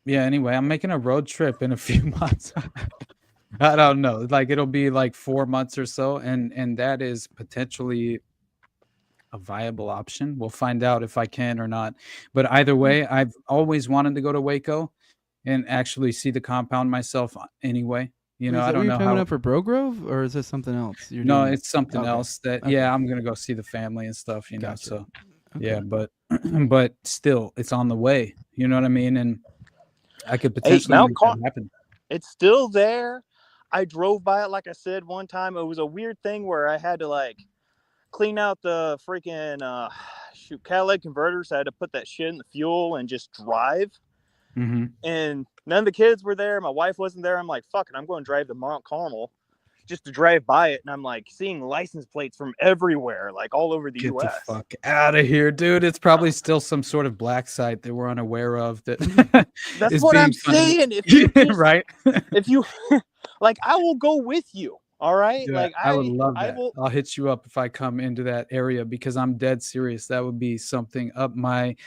yeah, anyway, I'm making a road trip in a few months. I don't know. Like it'll be like 4 months or so, and that is potentially a viable option. We'll find out if I can or not. But either way, I've always wanted to go to Waco and actually see the compound myself anyway. You know, I don't know how. Coming up for Bro Grove, or is this something else? No, it's something else that I'm gonna go see the family and stuff. You know, so yeah, but still, it's on the way. You know what I mean? And I could potentially make that happen. It's still there. I drove by it, like I said, one time. It was a weird thing where I had to, like, clean out the freaking, catalytic converters. I had to put that shit in the fuel and just drive. Mm-hmm. And none of the kids were there. My wife wasn't there. I'm like, fuck it, I'm going to drive to Mount Carmel just to drive by it. And I'm, like, seeing license plates from everywhere, like, all over the U.S. Get the fuck out of here, dude. It's probably still some sort of black site that we're unaware of. That's what I'm saying. If you just, right? If you... Like, I will go with you. All right. Yeah, like I would love that. I'll hit you up if I come into that area because I'm dead serious. That would be something up my.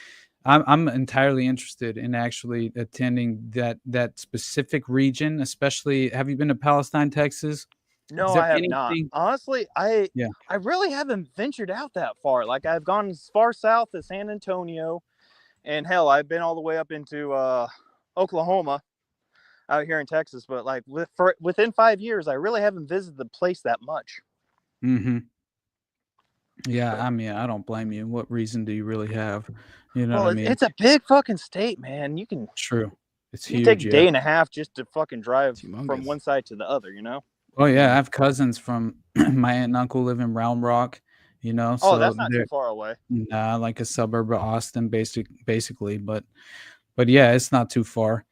I'm entirely interested in actually attending that specific region. Especially, have you been to Palestine, Texas? No, I have not. Honestly, I really haven't ventured out that far. Like I've gone as far south as San Antonio, and hell, I've been all the way up into Oklahoma. Out here in Texas, but like within 5 years, I really haven't visited the place that much. Mm-hmm. Yeah, I mean, I don't blame you. What reason do you really have? You know what I mean? It's a big fucking state, man. You can It's huge. Take a day and a half just to fucking drive from one side to the other. You know? Oh yeah, I have cousins from my aunt and uncle live in Round Rock. You know? Oh, so that's not too far away. Nah, like a suburb of Austin, basically. But yeah, it's not too far.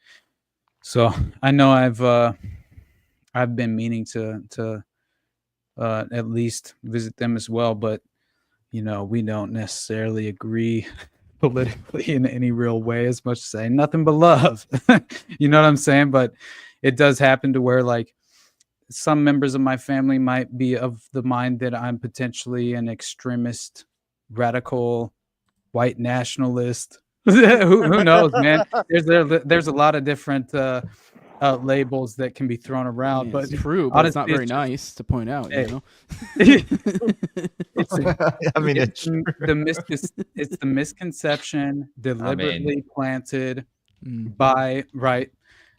So I know I've been meaning to at least visit them as well, but you know we don't necessarily agree politically in any real way as much as nothing but love. You know what I'm saying? But it does happen to where like some members of my family might be of the mind that I'm potentially an extremist, radical, white nationalist. Who knows, man? There's a lot of different labels that can be thrown around. Yeah, but it's true, but honestly, it's not very nice to point out. Hey. You know, it's the misconception deliberately planted by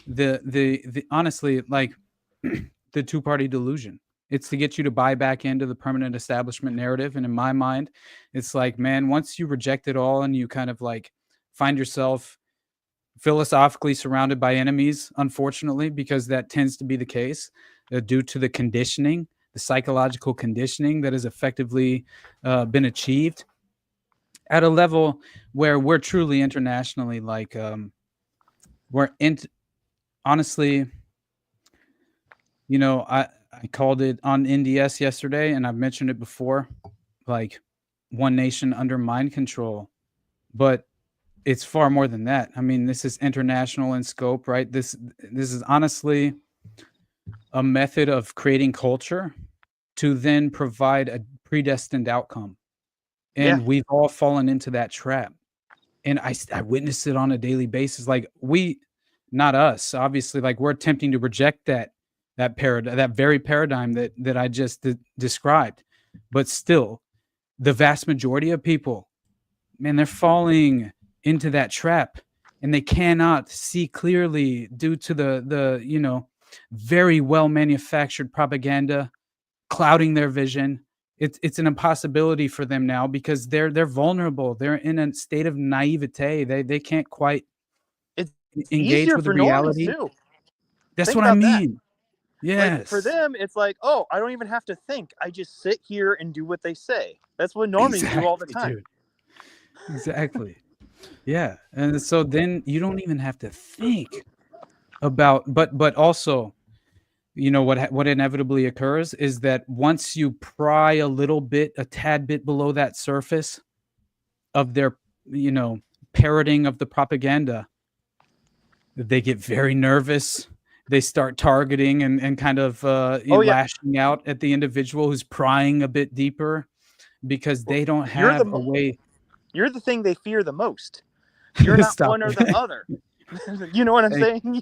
the honestly, like the two-party delusion. It's to get you to buy back into the permanent establishment narrative. And in my mind, it's like, man, once you reject it all and you kind of like find yourself philosophically surrounded by enemies, unfortunately, because that tends to be the case due to the conditioning, the psychological conditioning that has effectively been achieved at a level where we're truly internationally, like honestly, you know, I called it on NDS yesterday, and I've mentioned it before, like one nation under mind control, but it's far more than that. I mean, this is international in scope, right? This is honestly a method of creating culture to then provide a predestined outcome. And we've all fallen into that trap. And I witness it on a daily basis. Like not us, obviously, like we're attempting to reject that very paradigm that I just described. But still, the vast majority of people, man, they're falling into that trap, and they cannot see clearly due to the very well manufactured propaganda clouding their vision. It's an impossibility for them now because they're vulnerable. They're in a state of naivete. They can't quite engage with the reality. Too. That's what I mean. Yes. Like for them, it's like, oh, I don't even have to think. I just sit here and do what they say. That's what normies do all the time. Dude. Exactly. Yeah. And so then you don't even have to think about, but also, you know, what inevitably occurs is that once you pry a tad bit below that surface of their, parroting of the propaganda, they get very nervous. They start targeting and kind of lashing out at the individual who's prying a bit deeper because they don't have a way. You're the thing they fear the most. You're not one or the other. You know what I'm saying?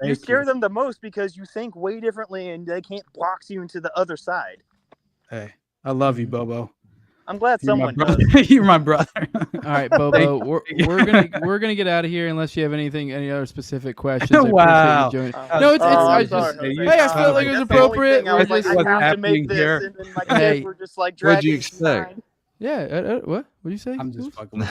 You scare them the most because you think way differently and they can't box you into the other side. Hey, I love you, Bobo. I'm glad someone does. You're my brother. All right, Bobo, we're gonna get out of here unless you have any other specific questions. Wow. No, I felt like it was appropriate. I have to make this, here. and then my kids were just like dragging. What'd you expect? Yeah, what? What do you say? I'm just fucking with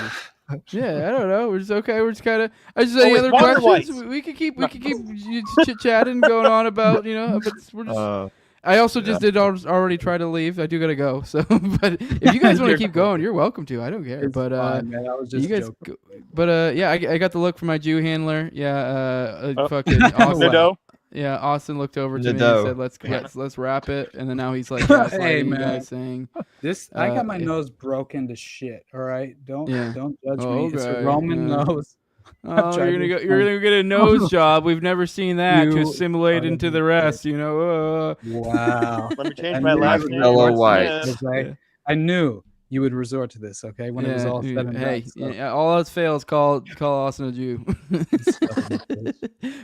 you. Yeah, I don't know. We're just okay. We're just kind of. I just any other questions? We could keep chit chatting, going on about But we're just. I also just did already try to leave. I do gotta go. So, but if you guys want to keep going, you're welcome to. I don't care. It's but fine, man. I was just joking. But yeah, I got the look from my Jew handler. Yeah, fucking Austin. Yeah, Austin looked over to me and said, "Let's wrap it." And then now he's like, "Hey, man, guys saying this. I got my nose broken to shit. All right, don't judge me. It's a Roman nose." Oh, you're gonna get a nose job. We've never seen that to assimilate into the rest. Wow. Let me change my last name. Hello, white. I knew you would resort to this. Okay, when it was all said and done. Hey, all else fails, call Austin a Jew.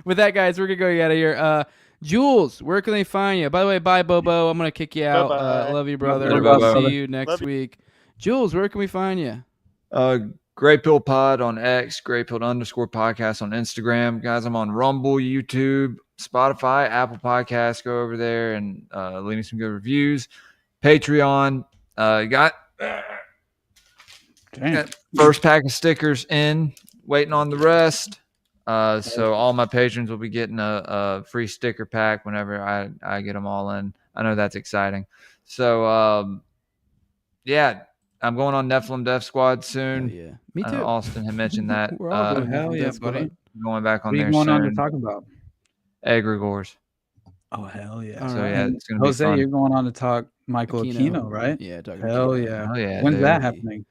With that, guys, we're gonna go out of here. Jules, where can they find you? By the way, bye, Bobo. I'm gonna kick you out. Love you, brother. We'll see you next week. Jules, where can we find you? Great Pill Pod on X, Great Pill _podcast on Instagram. Guys, I'm on Rumble, YouTube, Spotify, Apple Podcasts. Go over there and leave me some good reviews. Patreon. Got first pack of stickers in, waiting on the rest. So all my patrons will be getting a free sticker pack whenever I get them all in. I know that's exciting. So, yeah. I'm going on Nephilim Death Squad soon. Yeah, me too. Austin had mentioned that. We're all going hell yeah, buddy. Going back on there soon. What are you going soon. on to talk about? Egregores. Oh, hell yeah. So, yeah, it's going to be Jose, fun. You're going on to talk Michael Aquino, right? Yeah. Hell yeah. Oh, yeah. When's dude. that happening?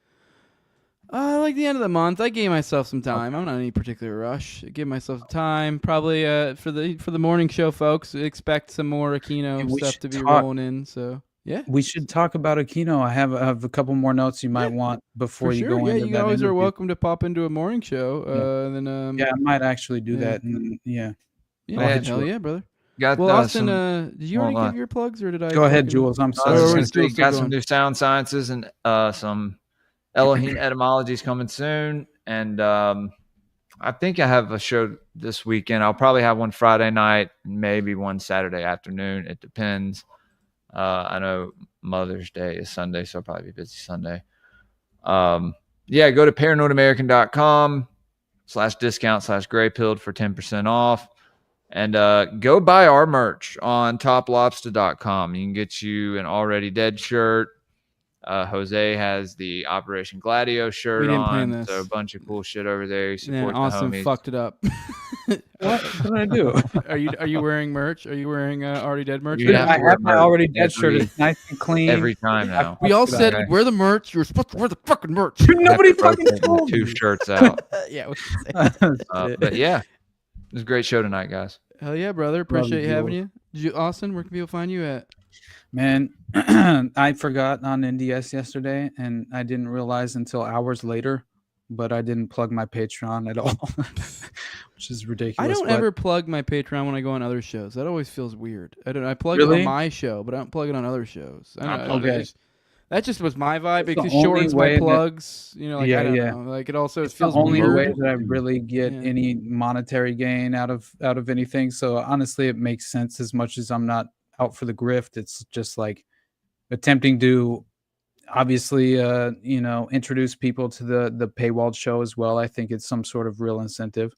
Like the end of the month, I gave myself some time. I'm not in any particular rush. I gave myself time. Probably for the morning show, folks. Expect some more Aquino stuff to be rolling in. So yeah, we should talk about Aquino. I have a couple more notes you might want before you go into that. You always interview. are welcome to pop into a morning show. And then I might actually do that. And yeah, hell yeah, brother. Got well, Austin, did you already give your plugs, or did I? Go ahead, Jules. I'm sorry. Got some new sound sciences and some Elohim etymologies coming soon, and I think I have a show this weekend. I'll probably have one Friday night, maybe one Saturday afternoon. It depends. I know Mother's Day is Sunday, so I'll probably be busy Sunday. Go to paranoidamerican.com/discount/graypilled for 10% off. And go buy our merch on toplobster.com. You can get you an Already Dead shirt. Jose has the Operation Gladio shirt we didn't on. plan this. So a bunch of cool shit over there. You support the Austin homies. fucked it up. What did I do? Are you wearing merch? Are you wearing Already Dead merch? I have my Already Dead shirt. It's nice and clean. Every time now. We all said wear the merch. You're supposed to wear the fucking merch. Nobody fucking told me. 2 shirts out. Yeah. But yeah, it was a great show tonight, guys. Hell yeah, brother. Appreciate having you. Austin, where can people find you at? Man, I forgot on NDS yesterday, and I didn't realize until hours later, but I didn't plug my Patreon at all, which is ridiculous. I don't ever plug my Patreon when I go on other shows. That always feels weird. I plug it on my show, but I don't plug it on other shows. That just was my vibe because it shortens my plugs. I don't know. Like it also feels the only weird. way that I really get any monetary gain out of anything. So honestly, it makes sense. As much as I'm not out for the grift, it's just like attempting to obviously introduce people to the paywalled show as well. I think it's some sort of real incentive,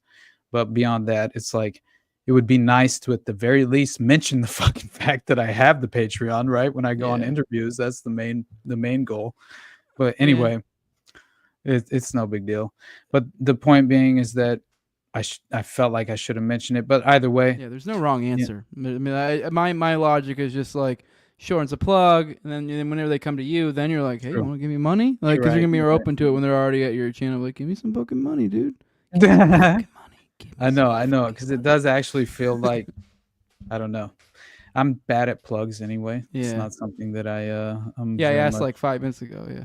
but beyond that, it's like it would be nice to at the very least mention the fucking fact that I have the Patreon, right? When I go on interviews, that's the main goal. But anyway, it's no big deal. But the point being is that I felt like I should have mentioned it, but either way, there's no wrong answer. I mean, my logic is just like shortens a plug, and then whenever they come to you, then you're like, hey, you want to give me money? Like, because you're gonna be more open to it when they're already at your channel. Like, give me some fucking money, dude. I know, because it does actually feel like I don't know. I'm bad at plugs anyway. Yeah. It's not something that I I asked like 5 minutes ago. Yeah.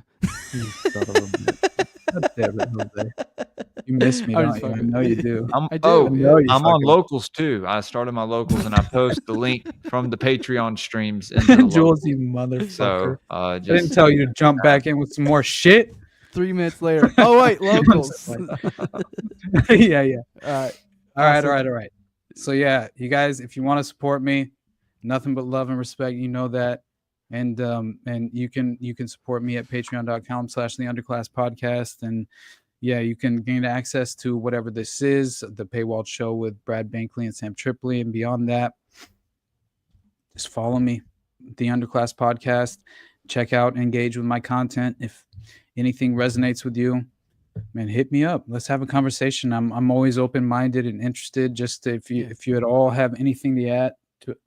You miss me, don't you? I know you do. I'm on locals too. I started my locals and I post the link from the Patreon streams into the Jules, you motherfucker. So I didn't tell you to jump back in with some more shit. 3 minutes later. Oh wait, locals. Yeah. All Awesome. right. So yeah, you guys, if you want to support me, nothing but love and respect. You know that. And you can support me at patreon.com/theunderclasspodcast. And yeah, you can gain access to whatever this is, the paywalled show with Brad Bankley and Sam Tripoli. And beyond that, just follow me, The Underclass Podcast. Check out, engage with my content. If anything resonates with you, man, hit me up. Let's have a conversation. I'm always open-minded and interested. Just if you at all have anything to add to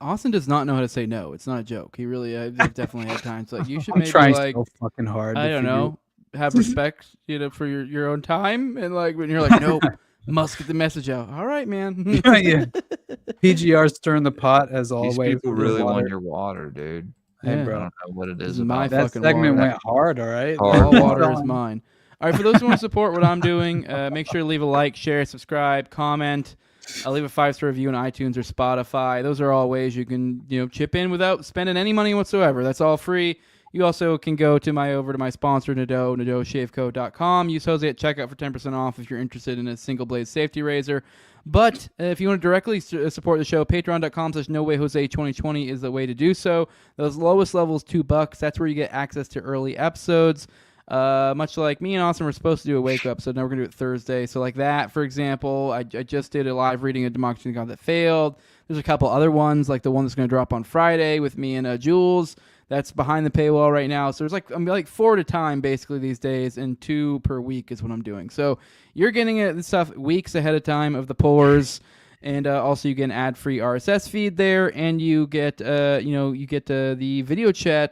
Austin does not know how to say no. It's not a joke. He really, I've definitely had times like you should I'm maybe trying like so fucking hard. I don't know, have respect, for your own time, and like when you're like, nope, must get the message out. All right, man. Yeah. PGR stirring the pot as always. These people really want your water, dude. Hey, bro. I don't know what it is My about that fucking segment water. went hard. All right, All water is mine. All right, for those who want to support what I'm doing, make sure to leave a like, share, subscribe, comment. Leave a 5-star review on iTunes or Spotify. Those are all ways you can chip in without spending any money whatsoever. That's all free. You also can go to my sponsor, Nadeau, NadeauShaveCo.com. Use Jose at checkout for 10% off if you're interested in a single blade safety razor. But if you want to directly support the show, patreon.com/NoWayJose2020 is the way to do so. Those lowest levels, $2. That's where you get access to early episodes. Much like me and Austin were supposed to do a wake up, so now we're gonna do it Thursday. So like that, for example, I just did a live reading of Democracy in God That Failed. There's a couple other ones, like the one that's gonna drop on Friday with me and Jules. That's behind the paywall right now. So there's like 4 at a time basically these days, and 2 per week is what I'm doing. So you're getting this stuff weeks ahead of time of the pullers. And also you get an ad-free RSS feed there, and you get the video chat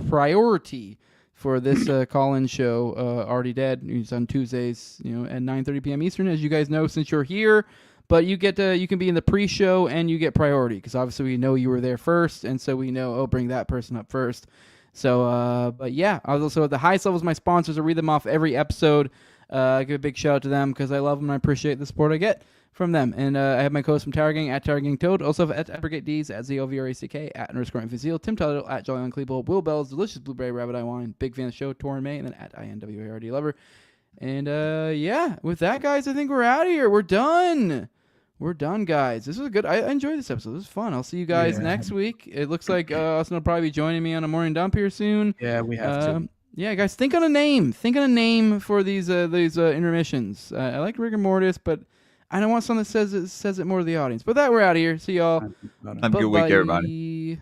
priority for this call-in show, Already Dead. It's on Tuesdays, at 9:30 p.m. Eastern, as you guys know, since you're here. But you can be in the pre-show and you get priority because obviously we know you were there first, and so we know bring that person up first. So, but yeah, also the highest levels, my sponsors, I read them off every episode. Give a big shout out to them because I love them and I appreciate the support I get from them. And I have my co-host from Tower Gang at Tower Gang Toad. Also have at Brigade D's at ZOVRACK at _Infazil. Tim Tyler at Jolly Uncleable. Will Bell's Delicious Blueberry Rabbit Eye Wine. Big fan of the show. Torrin May. And then at INWARD Lover. And yeah, with that, guys, I think we're out of here. We're done. We're done, guys. This was good. I enjoyed this episode. This was fun. I'll see you guys next week. It looks like Austin will probably be joining me on a morning dump here soon. Yeah, we have to. Yeah, guys, think on a name. Think on a name for these intermissions. I like rigor mortis, but I don't want something that says it more to the audience. But that, we're out of here. See y'all. Have a good week, everybody.